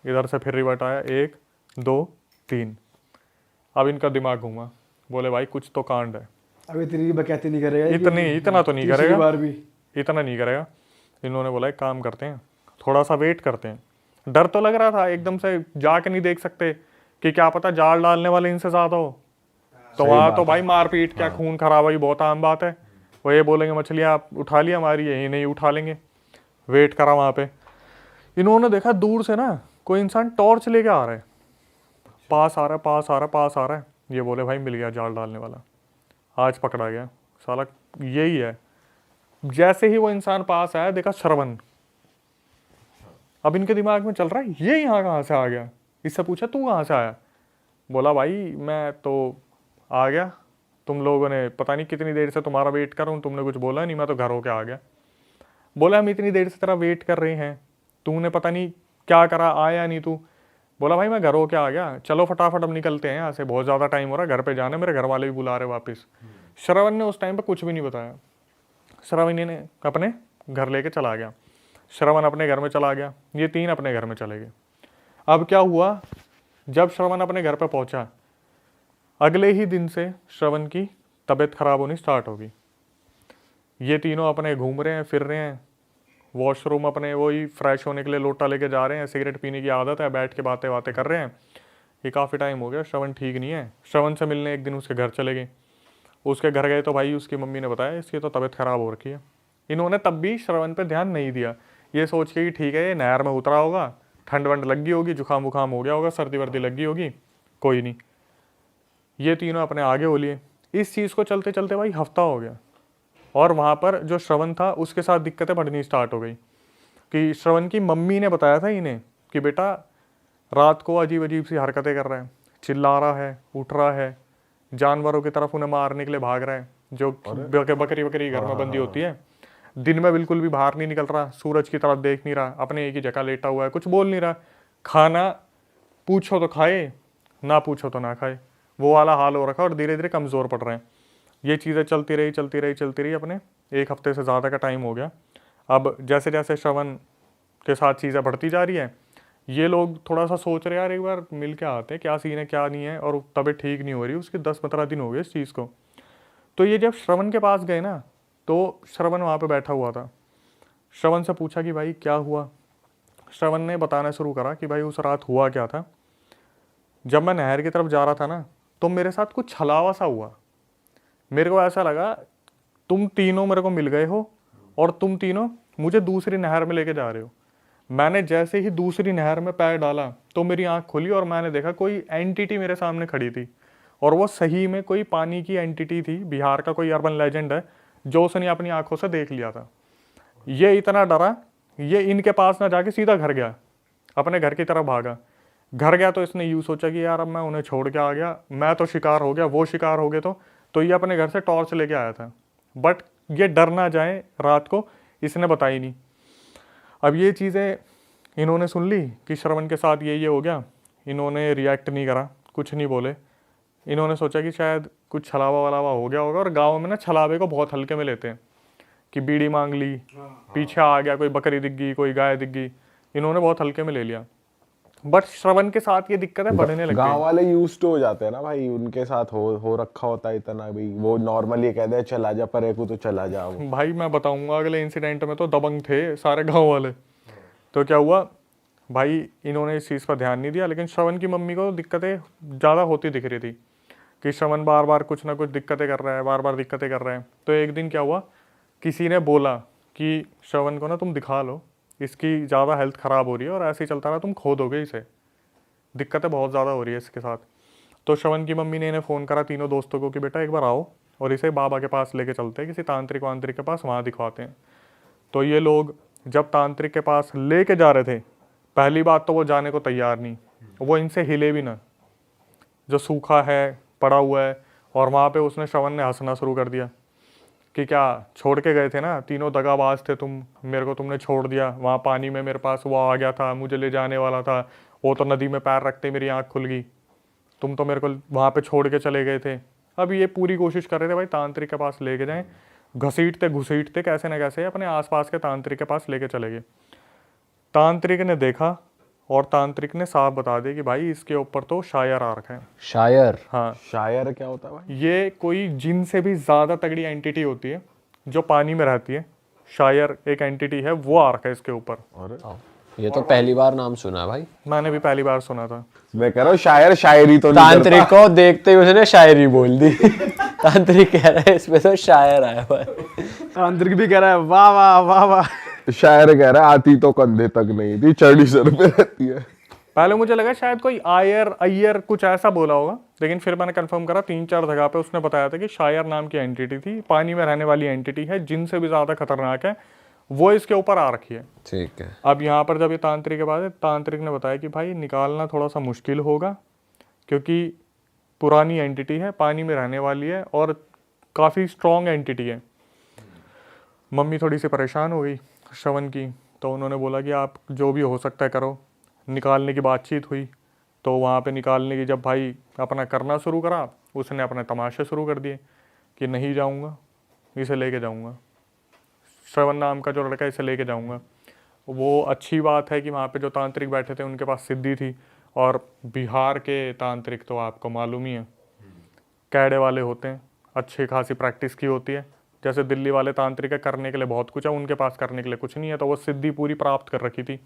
इधर से फिर रिवर्ट आया, 1 2 3। अब इनका दिमाग घूमा, बोले भाई कुछ तो कांड है। अब इतनी बकैती नहीं करेगा, इतना तो नहीं तीसरी करेगा, बार भी इतना नहीं करेगा। इन्होंने बोला एक काम करते हैं, थोड़ा सा वेट करते हैं। डर तो लग रहा था, एकदम से जाके नहीं देख सकते कि क्या पता जाल डालने वाले इनसे ज्यादा हो, तो वहाँ तो भाई मारपीट क्या खून खराबा बहुत आम बात है। वो ये बोलेंगे मछलियाँ आप उठा लिया हमारी, यही नहीं उठा लेंगे। वेट करा वहाँ पे। इन्होंने देखा दूर से ना कोई इंसान टॉर्च लेके आ रहा है, पास आ रहा है, पास आ रहा है, पास आ रहा है। ये बोले भाई मिल गया जाल डालने वाला, आज पकड़ा गया साला, यही है। जैसे ही वो इंसान पास आया, देखा श्रवण। अब इनके दिमाग में चल रहा है ये यहाँ कहाँ से आ गया। इससे पूछा तू कहाँ से आया, बोला भाई मैं तो आ गया, तुम लोगों ने पता नहीं कितनी देर से तुम्हारा वेट कर रहा हूँ, तुमने कुछ बोला नहीं, मैं तो घर होके आ गया। बोला हम इतनी देर से तेरा वेट कर रहे हैं, तूने पता नहीं क्या करा, आया नहीं तू। बोला भाई मैं घर होके आ गया, चलो फटाफट अब निकलते हैं यहाँ से, बहुत ज़्यादा टाइम हो रहा है, घर पे जाना, मेरे घर वाले भी बुला रहे वापस। श्रवण ने उस टाइम पे कुछ भी नहीं बताया, श्रवण ने अपने घर लेके चला गया। श्रवण अपने घर में चला गया, ये 3 अपने घर में चले गए। अब क्या हुआ, जब श्रवण अपने घर पर पहुंचा, अगले ही दिन से श्रवण की तबीयत खराब होनी स्टार्ट होगी। ये तीनों अपने घूम रहे हैं, फिर रहे हैं, वॉशरूम अपने वही फ्रेश होने के लिए लोटा लेके जा रहे हैं, सिगरेट पीने की आदत है, बैठ के बातें बातें कर रहे हैं। ये काफ़ी टाइम हो गया, श्रवण ठीक नहीं है। श्रवण से मिलने एक दिन उसके घर चले गए। उसके घर गए तो भाई उसकी मम्मी ने बताया इसकी तो तबीयत खराब हो रखी है। इन्होंने तब भी श्रवण पे ध्यान नहीं दिया, ये सोच के कि ठीक है ये नहर में उतरा होगा, ठंड वंड लग गई होगी, जुकाम वुकाम हो गया होगा, सर्दी वर्दी लग गई होगी, कोई नहीं। ये तीनों अपने आगे हो लिए। इस चीज़ को चलते चलते भाई हफ्ता हो गया, और वहाँ पर जो श्रवण था उसके साथ दिक्कतें बढ़नी स्टार्ट हो गई कि श्रवण की मम्मी ने बताया था इन्हें कि बेटा रात को अजीब अजीब सी हरकतें कर रहा है, चिल्ला रहा है, उठ रहा है, जानवरों की तरफ उन्हें मारने के लिए भाग रहा है, जो बकरी घर में बंदी होती है। दिन में बिल्कुल भी बाहर नहीं निकल रहा, सूरज की तरफ देख नहीं रहा, अपने एक ही जगह लेटा हुआ है, कुछ बोल नहीं रहा, खाना पूछो तो खाए, ना पूछो तो ना खाए, वो वाला हाल हो रखा है और धीरे धीरे कमज़ोर पड़ रहे हैं। ये चीज़ें चलती रही अपने 1 हफ्ते से ज़्यादा का टाइम हो गया। अब जैसे जैसे श्रवण के साथ चीज़ें बढ़ती जा रही हैं, ये लोग थोड़ा सा सोच रहे यार एक बार मिल के आते हैं, क्या सीन है क्या नहीं है, और तबीयत ठीक नहीं हो रही, उसके 10-15 दिन हो गए इस चीज़ को। तो ये जब श्रवण के पास गए ना, तो श्रवण वहाँ पे बैठा हुआ था। श्रवण से पूछा कि भाई क्या हुआ। श्रवण ने बताना शुरू करा कि भाई उस रात हुआ क्या था। जब मैं नहर की तरफ जा रहा था ना, तो मेरे साथ कुछ छलावा सा हुआ। मेरे को ऐसा लगा तुम तीनों मेरे को मिल गए हो और तुम तीनों मुझे दूसरी नहर में लेके जा रहे हो। मैंने जैसे ही दूसरी नहर में पैर डाला तो मेरी आंख खुली और मैंने देखा कोई एंटिटी मेरे सामने खड़ी थी, और वो सही में कोई पानी की एंटिटी थी। बिहार का कोई अर्बन लेजेंड है जो उसने अपनी आंखों से देख लिया था। ये इतना डरा, ये इनके पास ना जाके सीधा घर गया, अपने घर की तरफ भागा। घर गया तो इसने यूँ सोचा कि यार अब मैं उन्हें छोड़ के आ गया, मैं तो शिकार हो गया, वो शिकार हो गए। तो ये अपने घर से टॉर्च लेके आया था, बट ये डर ना जाए रात को, इसने बताई नहीं। अब ये चीज़ें इन्होंने सुन ली कि श्रवण के साथ ये हो गया। इन्होंने रिएक्ट नहीं करा, कुछ नहीं बोले। इन्होंने सोचा कि शायद कुछ छलावा वलावा हो गया होगा, और गाँव में ना छलावे को बहुत हल्के में लेते हैं कि बीड़ी मांग ली, पीछे आ गया, कोई बकरी दिख गई, कोई गाय दिख गई, इन्होंने बहुत हल्के में ले लिया। बट श्रवण के साथ ये दिक्कतें बढ़ने लगी। गांव वाले यूज्ड टू हो जाते हैं ना भाई, उनके साथ हो रखा होता है इतना भाई, वो नॉर्मली कहते हैं चला जा परे को तो चला जा। भाई मैं बताऊंगा अगले इंसिडेंट में तो दबंग थे सारे गांव वाले। तो क्या हुआ भाई, इन्होंने इस चीज़ पर ध्यान नहीं दिया, लेकिन श्रवण की मम्मी को दिक्कतें ज़्यादा होती दिख रही थी कि श्रवण बार बार कुछ ना कुछ दिक्कतें कर रहा है, बार बार दिक्कतें कर रहा है। तो एक दिन क्या हुआ, किसी ने बोला कि श्रवण को ना तुम दिखा लो, इसकी ज़्यादा हेल्थ ख़राब हो रही है और ऐसे ही चलता रहा तुम खो दोगे इसे, दिक्कतें बहुत ज़्यादा हो रही है इसके साथ। तो श्रवण की मम्मी ने इन्हें फ़ोन करा तीनों दोस्तों को कि बेटा एक बार आओ और इसे बाबा के पास लेके चलते हैं, किसी तांत्रिक वांत्रिक के पास, वहाँ दिखवाते हैं। तो ये लोग जब तांत्रिक के पास लेके जा रहे थे, पहली बात तो वो जाने को तैयार नहीं, वो इनसे हिले भी ना, जो सूखा है पड़ा हुआ है। और वहाँ पे उसने श्रवण ने हंसना शुरू कर दिया कि क्या छोड़ के गए थे ना, तीनों दगाबाज थे तुम, मेरे को तुमने छोड़ दिया वहाँ पानी में, मेरे पास वो आ गया था, मुझे ले जाने वाला था, वो तो नदी में पैर रखते मेरी आँख खुल गई, तुम तो मेरे को वहाँ पे छोड़ के चले गए थे। अब ये पूरी कोशिश कर रहे थे भाई तांत्रिक के पास लेके जाएं, घसीटते घुसीटते कैसे न कैसे अपने आसपास के तांत्रिक के पास लेके चले गए। तांत्रिक ने देखा और तांत्रिक ने साफ बता दिया कि भाई इसके ऊपर तो शायर आ रखा है। शायर? हाँ, शायर क्या होता है भाई? ये कोई जिन से भी ज़्यादा तगड़ी एंटिटी होती है जो पानी में रहती है, शायर एक एंटिटी है, वो आ रखा है इसके ऊपर। ये तो पहली बार नाम सुना भाई, मैंने भी पहली बार सुना था। मैं कह रहा हूँ शायर शायरी तो नहीं तांत्रिक को देखते ही उसने शायरी बोल दी। तांत्रिक कह रहा है इसमें तो शायर आया भाई। तांत्रिक भी कह रहा है वाह वाह वाह वाह। शायर कह रहा है आती तो कंधे तक नहीं थी, चढ़ी सर पे रहती है। पहले मुझे लगा शायद कोई आयर अय्यर कुछ ऐसा बोला होगा, लेकिन फिर मैंने कंफर्म करा 3-4 जगह पे उसने बताया था कि शायर नाम की एंटिटी थी, पानी में रहने वाली एंटिटी है, जिनसे भी ज़्यादा खतरनाक है, वो इसके ऊपर आ रखी है। ठीक है। अब यहाँ पर जब ये तांत्रिक के बाद तांत्रिक ने बताया कि भाई निकालना थोड़ा सा मुश्किल होगा, क्योंकि पुरानी एंटिटी है, पानी में रहने वाली है और काफ़ी स्ट्रॉन्ग एंटिटी है। मम्मी थोड़ी सी परेशान हो गई श्रवण की, तो उन्होंने बोला कि आप जो भी हो सकता है करो। निकालने की बातचीत हुई, तो वहाँ पे निकालने की जब भाई अपना करना शुरू करा, उसने अपने तमाशे शुरू कर दिए कि नहीं जाऊँगा, इसे लेके जाऊँगा, श्रवण नाम का जो लड़का इसे लेके जाऊँगा। वो अच्छी बात है कि वहाँ पे जो तांत्रिक बैठे थे उनके पास सिद्धि थी। और बिहार के तांत्रिक तो आपको मालूम ही है, कैडे वाले होते हैं, अच्छी खासी प्रैक्टिस की होती है। जैसे दिल्ली वाले तांत्रिक है, करने के लिए बहुत कुछ है, उनके पास करने के लिए कुछ नहीं है। तो वो सिद्धि पूरी प्राप्त कर रखी थी।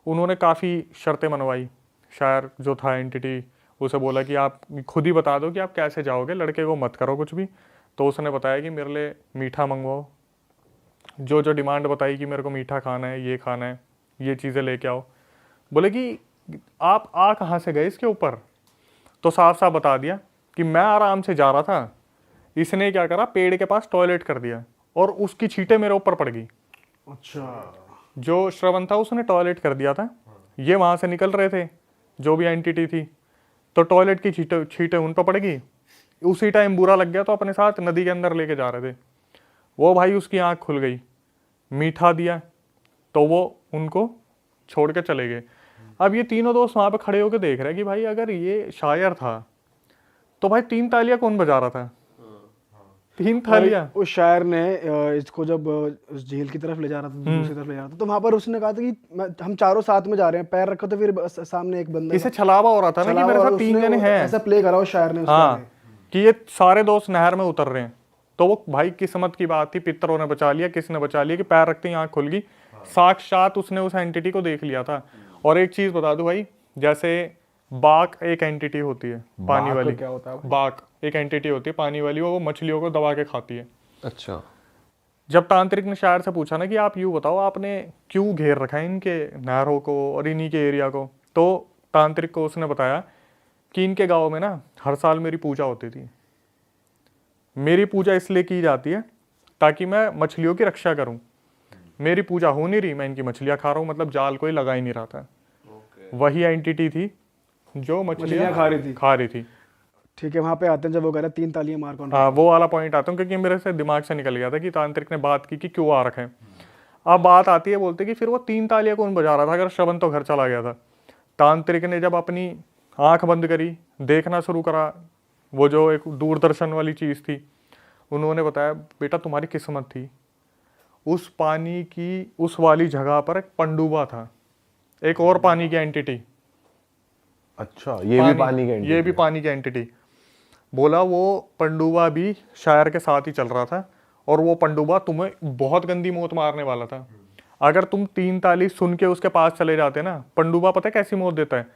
उन्होंने काफ़ी शर्तें मनवाई। शायर जो था एंटिटी, उसे बोला कि आप खुद ही बता दो कि आप कैसे जाओगे, लड़के को मत करो कुछ भी। तो उसने बताया कि मेरे लिए मीठा मंगवाओ, जो जो डिमांड बताई कि मेरे को मीठा खाना है, ये खाना है, ये चीज़ें लेके आओ। बोले कि आप आ कहाँ से गए इसके ऊपर? तो साफ साफ बता दिया कि मैं आराम से जा रहा था, इसने क्या करा, पेड़ के पास टॉयलेट कर दिया और उसकी छींटें मेरे ऊपर पड़ गई। अच्छा, जो श्रवण था उसने टॉयलेट कर दिया था, ये वहाँ से निकल रहे थे जो भी एंटिटी थी, तो टॉयलेट की छींटें उन पर पड़ गई। उसी टाइम बुरा लग गया तो अपने साथ नदी के अंदर लेके जा रहे थे। वो भाई उसकी आँख खुल गई, मीठा दिया तो वो उनको छोड़ के चले गए। अब ये तीनों दोस्त वहाँ पे खड़े होकर देख रहे हैं कि भाई अगर ये शायर था तो भाई 3 तालियां कौन बजा रहा था? 3 थालियां। उस शायर ने इसको जब उस झील की तरफ ले जा रहा था, दूसरी तरफ ले जा रहा था, तो वहां पर उसने कहा था कि हम चारों साथ में जा रहे हैं, पैर रखो तो फिर सामने एक बंदा इसे छलावा हो रहा था ना कि मेरे साथ 3 जने हैं। ऐसा प्ले करा उस शायर ने उस हाँ, गाने। कि ये सारे दोस्त नहर में उतर रहे हैं। तो वो भाई किस्मत की बात थी, पितरों ने बचा लिया, किसने बचा लिया कि पैर रखते ही आँख खुल गई। साक्षात उसने उस एंटिटी को देख लिया था। और एक चीज बता दूं भाई, जैसे बाघ एक एंटिटी होती है पानी बाघ वाली, क्या होता है? बाघ एक एंटिटी होती है पानी वाली, वो मछलियों को दबा के खाती है। अच्छा। जब तांत्रिक ने शायर से पूछा ना कि आप यूँ बताओ आपने क्यों घेर रखा है इनके नहरों को और इन्हीं के एरिया को, तो तांत्रिक को उसने बताया कि इनके गाँव में ना हर साल मेरी पूजा होती थी। मेरी पूजा इसलिए की जाती है ताकि मैं मछलियों की रक्षा करूं। मेरी पूजा हो नहीं रही, मैं इनकी मछलियां खा रहा हूं, मतलब जाल कोई लगा ही नहीं रहा था। वही एंटिटी थी जो मछलियां खा रही थी। ठीक है, वहां पे आते हैं जब वो कह रहे हैं 3 तालियां मार कौन। हाँ, वो वाला पॉइंट आता हूँ क्योंकि मेरे से दिमाग से निकल गया था कि तांत्रिक ने बात की कि क्यों आ रखे हैं। अब बात आती है, बोलते कि फिर वो 3 तालियां कौन बजा रहा था अगर श्रवण तो घर चला गया था। तांत्रिक ने जब अपनी आंख बंद करी, देखना शुरू करा, वो जो एक दूरदर्शन वाली चीज़ थी, उन्होंने बताया बेटा तुम्हारी किस्मत थी, उस पानी की उस वाली जगह पर एक पंडुबा था, एक और पानी की एंटिटी। अच्छा, ये भी पानी के ये भी पानी की एंटिटी। बोला वो पंडुबा भी शायर के साथ ही चल रहा था और वो पंडुबा तुम्हें बहुत गंदी मौत मारने वाला था। अगर तुम 3 ताली सुन के उसके पास चले जाते ना, पंडुबा पता है कैसी मौत देता है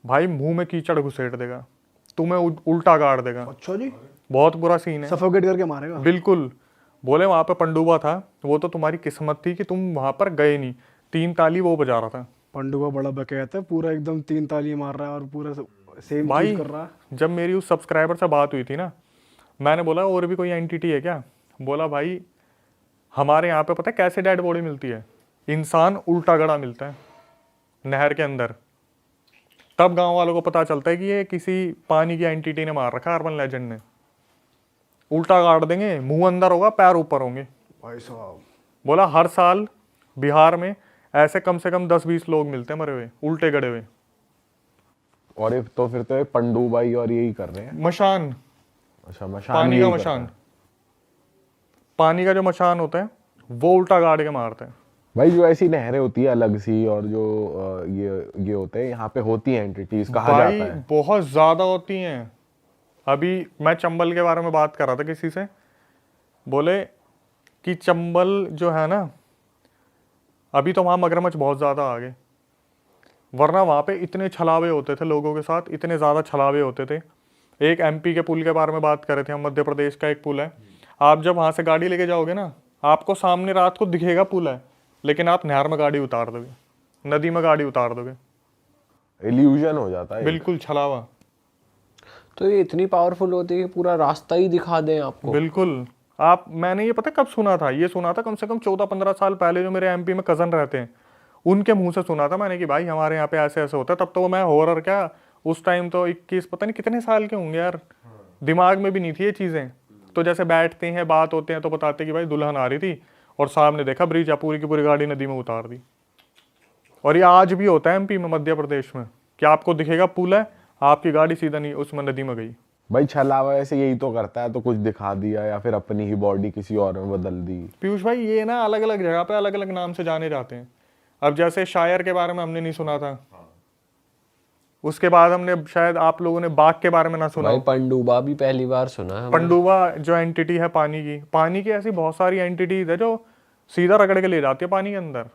भाई? मुंह में कीचड़ घुसेड़ देगा, तुम्हें उल्टा गाड़ देगा। अच्छा जी, बहुत बुरा सीन है, सफोकेट करके मारेगा। बिल्कुल। बोले वहां पे पंडुबा था, वो तो तुम्हारी किस्मत थी कि तुम वहां पर गए नहीं। 3 ताली वो बजा रहा था। पंडुआ बड़ा बकैत है, पूरा एकदम 3 तालियां मार रहा है और पूरा सेम भाई चीज कर रहा है। जब मेरी उस सब्सक्राइबर से बात हुई थी ना, मैंने बोला और भी कोई एंटिटी है क्या? बोला भाई हमारे यहाँ पे पता है कैसे डेड बॉडी मिलती है? इंसान उल्टा गड़ा मिलता है नहर के अंदर। तब गांव वालों को पता चलता है कि ये किसी पानी की एंटिटी ने मार रखा, अर्बन लेजेंड ने। उल्टा गाड़ देंगे, मुंह अंदर होगा, पैर ऊपर होंगे। भाई साहब, बोला हर साल बिहार में ऐसे कम से कम 10-20 लोग मिलते हैं मरे हुए, उल्टे गड़े हुए। और ये तो फिर तो ये पंडुबाई और यही कर रहे हैं। मशान, अच्छा, मशान पानी यही का कर रहा मशान, है। पानी का जो मशान होता है वो उल्टा गाड़ के मारते हैं। भाई जो ऐसी नहरें होती है अलग सी, और जो ये होते हैं यहाँ पे होती है एंटिटीज, कहा भाई जाता है। बहुत ज्यादा होती हैं। अभी मैं चंबल के बारे में बात कर रहा था किसी से, बोले कि चंबल जो है ना, अभी तो वहाँ मगरमच्छ बहुत ज़्यादा आ गए, वरना वहाँ पे इतने छलावे होते थे लोगों के साथ, इतने ज़्यादा छलावे होते थे। एक एमपी के पुल के बारे में बात कर रहे थे हम, मध्य प्रदेश का एक पुल है। आप जब वहाँ से गाड़ी लेके जाओगे ना, आपको सामने रात को दिखेगा पुल है, लेकिन आप नहर में गाड़ी उतार दोगे, नदी में गाड़ी उतार दोगे, इल्यूजन हो जाता है। बिल्कुल छलावा। तो ये इतनी पावरफुल होती है कि पूरा रास्ता ही दिखा दें आपको। बिल्कुल। आप, मैंने ये पता कब सुना था? ये सुना था कम से कम 14-15 साल पहले, जो मेरे एमपी में कज़न रहते हैं उनके मुंह से सुना था मैंने कि भाई हमारे यहाँ पे ऐसे ऐसे होता है। तब तो मैं हॉरर क्या, उस टाइम तो 21 पता नहीं कितने साल के होंगे यार, दिमाग में भी नहीं थी ये चीज़ें। तो जैसे बैठते हैं बात होते हैं तो बताते कि भाई दुल्हन आ रही थी और सामने देखा ब्रिज, पूरी की पूरी गाड़ी नदी में उतार दी। और ये आज भी होता है एमपी में, मध्य प्रदेश में, कि आपको दिखेगा पुल है, आपकी गाड़ी सीधा नहीं उसमें नदी में गई। भाई छलावा ऐसे यही तो करता है, तो कुछ दिखा दिया या फिर अपनी ही बॉडी किसी और में बदल दी। पीयूष भाई ये ना अलग अलग जगह पे अलग अलग नाम से जाने जाते हैं। अब जैसे शायर के बारे में हमने नहीं सुना था, उसके बाद हमने शायद आप लोगों ने बाघ के बारे में ना सुना भाई हो। पनडुब्बा भी पहली बार सुना है हमने। पंडुबा जो एंटिटी है पानी की ऐसी बहुत सारी एंटिटीज है जो सीधा रगड़ के ले जाती है पानी के अंदर।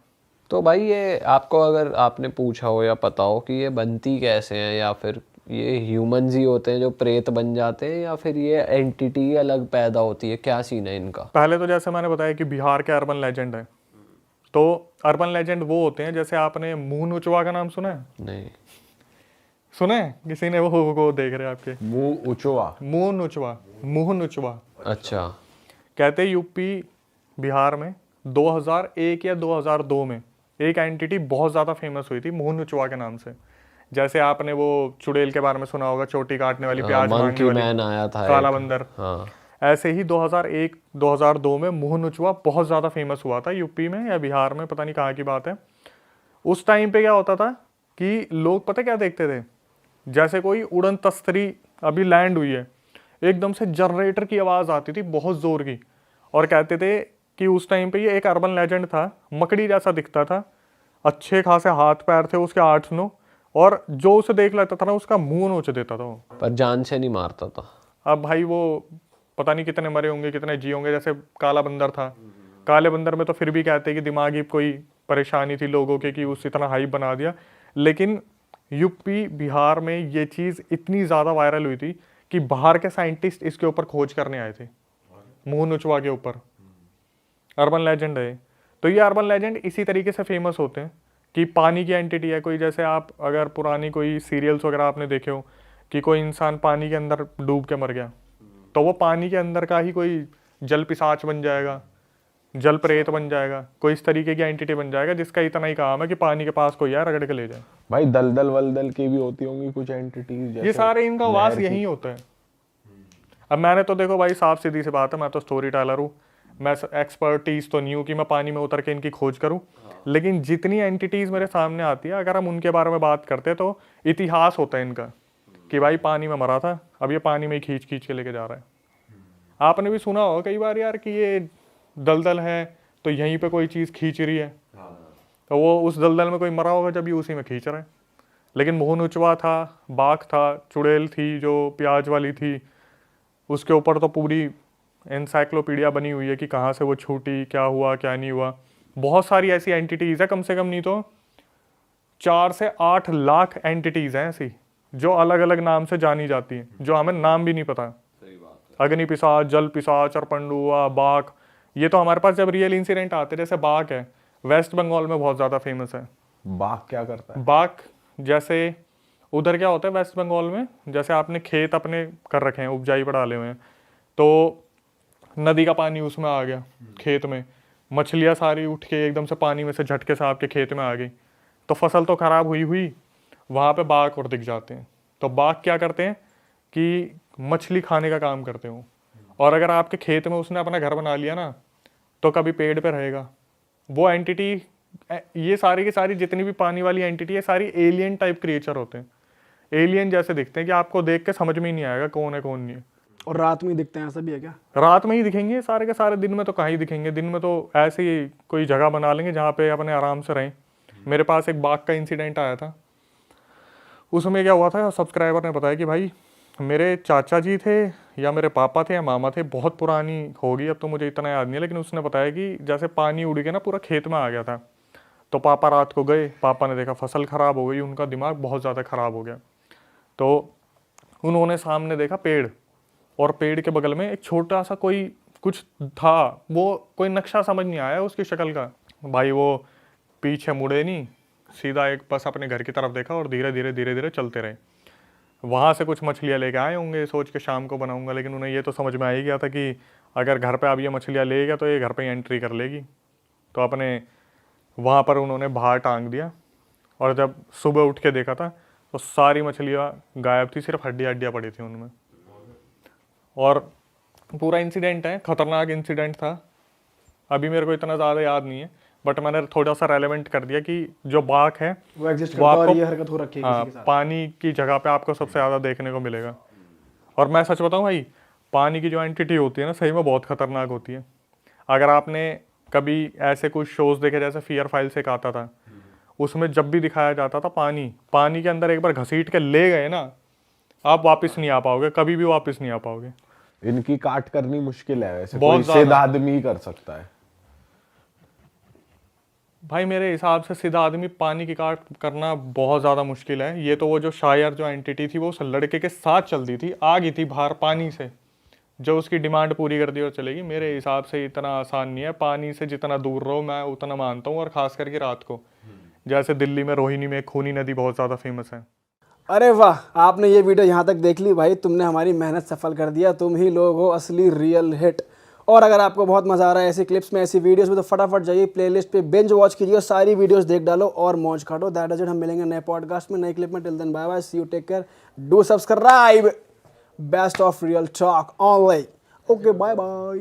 तो भाई ये आपको अगर आपने पूछा हो या पता हो कि ये बनती कैसे हैं, या फिर ये ह्यूमंस ही होते हैं जो प्रेत बन जाते हैं, या फिर ये एंटिटी अलग पैदा होती है, क्या सीन है इनका? पहले तो जैसे मैंने बताया कि बिहार के अर्बन लेजेंड है, तो अर्बन लेजेंड वो होते हैं, जैसे आपने मुंह नुचवा का नाम सुना है? नहीं। सुना है किसी ने? वो देख रहे हैं आपके मुंह उचवा, मुंह नुचवा। अच्छा। कहते यूपी बिहार में 2001 या 2002 में एक एंटिटी बहुत ज़्यादा फेमस हुई थी मुंह नुचवा के नाम से। जैसे आपने वो चुड़ैल के बारे में सुना होगा, चोटी काटने वाली, प्याज मांगने मंकी वाली, मैन आया था काला एक। बंदर। हाँ। ऐसे ही 2001-2002 में मुंह नुचवा बहुत ज़्यादा फेमस हुआ था यूपी में या बिहार में, पता नहीं कहाँ की बात है। उस टाइम पे क्या होता था कि लोग पता क्या देखते थे, जैसे कोई उड़न तस्तरी अभी लैंड हुई है, एकदम से जनरेटर की आवाज़ आती थी बहुत ज़ोर की, और कहते थे कि उस टाइम पे ये एक अर्बन लेजेंड था, मकड़ी जैसा दिखता था, अच्छे खासे हाथ पैर थे उसके 8-9, और जो उसे देख लेता था ना उसका मुंह नोच देता था वो। पर जान से नहीं मारता था। अब भाई वो पता नहीं कितने मरे होंगे कितने जी होंगे। जैसे काला बंदर था, काले बंदर में तो फिर भी कहते हैं कि दिमागी कोई परेशानी थी लोगों के कि उस इतना हाइप बना दिया, लेकिन यूपी बिहार में ये चीज़ इतनी ज़्यादा वायरल हुई थी कि बाहर के साइंटिस्ट इसके ऊपर खोज करने आए थे, मुंह नुचवा के ऊपर। अर्बन लेजेंड है। तो ये अर्बन लेजेंड इसी तरीके से फेमस होते हैं कि पानी की एंटिटी है कोई। जैसे आप अगर पुरानी कोई सीरियल्स वगैरह आपने देखे हो कि कोई इंसान पानी के अंदर डूब के मर गया, तो वो पानी के अंदर का ही कोई जल पिशाच बन जाएगा, जल प्रेत बन जाएगा, कोई इस तरीके की एंटिटी बन जाएगा जिसका इतना ही काम है कि पानी के पास कोई आए रगड़ के ले जाए। भाई दलदल वलदल की भी होती होंगी कुछ एंटिटीज, ये सारे इनका वास यही होता है। अब मैंने तो देखो भाई साफ सीधी सी बात है, मैं तो स्टोरी टेलर हूँ, मैं एक्सपर्टीज तो नहीं हूँ कि मैं पानी में उतर के इनकी खोज करूँ, लेकिन जितनी एंटिटीज मेरे सामने आती है अगर हम उनके बारे में बात करते हैं तो इतिहास होता है इनका कि भाई पानी में मरा था, अब ये पानी में ही खींच खींच के लेके जा रहा है। आपने भी सुना होगा कई बार यार कि ये दलदल है तो यहीं पे कोई चीज़ खींच रही है, तो वो उस दलदल में कोई मरा होगा जब ये उसी में खींच रहा है। लेकिन मुंह नुचवा था, बाघ था, चुड़ैल थी जो प्याज वाली थी, उसके ऊपर तो पूरी एनसाइक्लोपीडिया बनी हुई है कि कहाँ से वो छूटी, क्या हुआ क्या नहीं हुआ। बहुत सारी ऐसी एंटिटीज़ है, कम से कम नहीं तो 4 से 8 लाख एंटिटीज़ हैं ऐसी जो अलग अलग नाम से जानी जाती हैं, जो हमें नाम भी नहीं पता। अग्नि पिशाच, जल पिशाच, पंडुआ, बाघ, ये तो हमारे पास जब रियल इंसिडेंट आते हैं। जैसे बाघ है, वेस्ट बंगाल में बहुत ज़्यादा फेमस है। बाघ क्या करता है? बाघ जैसे उधर क्या होता है वेस्ट बंगाल में, जैसे आपने खेत अपने कर रखे हैं, उपजाई पर डाले हुए हैं, तो नदी का पानी उसमें आ गया खेत में, मछलियाँ सारी उठ के एकदम से पानी में से झटके से आपके खेत में आ गई, तो फसल तो खराब हुई वहाँ पे बाघ और दिख जाते हैं। तो बाघ क्या करते हैं कि मछली खाने का काम करते हो, और अगर आपके खेत में उसने अपना घर बना लिया ना तो कभी पेड़ पे रहेगा वो एंटिटी। ये सारी की सारी जितनी भी पानी वाली एंटिटी है सारी एलियन टाइप क्रिएचर होते हैं, एलियन जैसे दिखते हैं कि आपको देख के समझ में ही नहीं आएगा कौन है कौन नहीं है। और रात में ही दिखते हैं, ऐसा भी है क्या? रात में ही दिखेंगे सारे के सारे, दिन में तो कहाँ ही दिखेंगे। दिन में तो ऐसे ही कोई जगह बना लेंगे जहाँ पे अपने आराम से रहें। मेरे पास एक बाघ का इंसिडेंट आया था, उसमें क्या हुआ था, सब्सक्राइबर ने बताया कि भाई मेरे चाचा जी थे या मेरे पापा थे या मामा थे, बहुत पुरानी होगी अब तो मुझे इतना याद नहीं है, लेकिन उसने बताया कि जैसे पानी उड़ के ना पूरा खेत में आ गया था, तो पापा रात को गए, पापा ने देखा फसल ख़राब हो गई, उनका दिमाग बहुत ज़्यादा ख़राब हो गया। तो उन्होंने सामने देखा पेड़, और पेड़ के बगल में एक छोटा सा कोई कुछ था, वो कोई नक्शा समझ नहीं आया उसकी शक्ल का। भाई वो पीछे मुड़े नहीं, सीधा एक बस अपने घर की तरफ देखा और धीरे धीरे चलते रहे। वहाँ से कुछ मछलियाँ लेके आए होंगे सोच के शाम को बनाऊंगा, लेकिन उन्हें ये तो समझ में आ ही गया था कि अगर घर पे अब ये मछलियाँ ले गया तो ये घर पे एंट्री कर लेगी। तो अपने वहाँ पर उन्होंने बाहर टांग दिया, और जब सुबह उठ के देखा था तो सारी मछलियाँ गायब थी, सिर्फ हड्डियाँ पड़ी थी उनमें। और पूरा इंसिडेंट है, ख़तरनाक इंसिडेंट था। अभी मेरे को इतना ज़्यादा याद नहीं है, बट मैंने थोड़ा सा रेलेवेंट कर दिया कि जो बाघ है वो एग्जिस्ट करता है और ये हरकत हो रखी है किसी के साथ। पानी की जगह पे आपको सबसे ज़्यादा देखने को मिलेगा। और मैं सच बताऊं भाई, पानी की जो एंटिटी होती है ना सही में बहुत खतरनाक होती है। अगर आपने कभी ऐसे कुछ शोज़ देखे, जैसे फियर फाइल्स एक आता था, उसमें जब भी दिखाया जाता था पानी के अंदर एक बार घसीट के ले गए ना, आप वापस नहीं आ पाओगे, कभी भी वापस नहीं आ पाओगे। इनकी काट करनी मुश्किल है वैसे, बहुत कोई ज्यादा। सीधा आदमी ही कर सकता है। भाई मेरे हिसाब से सीधा आदमी पानी की काट करना बहुत ज़्यादा मुश्किल है। ये तो वो जो शायर जो एंटिटी थी वो उस लड़के के साथ चलती थी, आ गई थी बाहर पानी से, जो उसकी डिमांड पूरी कर दी और चलेगी। मेरे हिसाब से इतना आसान नहीं है। पानी से जितना दूर रहो, मैं उतना मानता हूँ, और ख़ास करके रात को। जैसे दिल्ली में रोहिणी में खूनी नदी बहुत ज़्यादा फेमस है। अरे वाह, आपने ये वीडियो यहाँ तक देख ली भाई, तुमने हमारी मेहनत सफल कर दिया। तुम ही लोग हो असली रियल हिट। और अगर आपको बहुत मजा आ रहा है ऐसी क्लिप्स में, ऐसी वीडियोस में, तो फटाफट जाइए प्लेलिस्ट पे, बिंज वॉच कीजिए, सारी वीडियोस देख डालो और मौज काटो। That is it. हम मिलेंगे नए पॉडकास्ट में, नई क्लिप में। Till then bye bye, see you, take care, do subscribe. Best of Real Talk online. Okay, bye bye.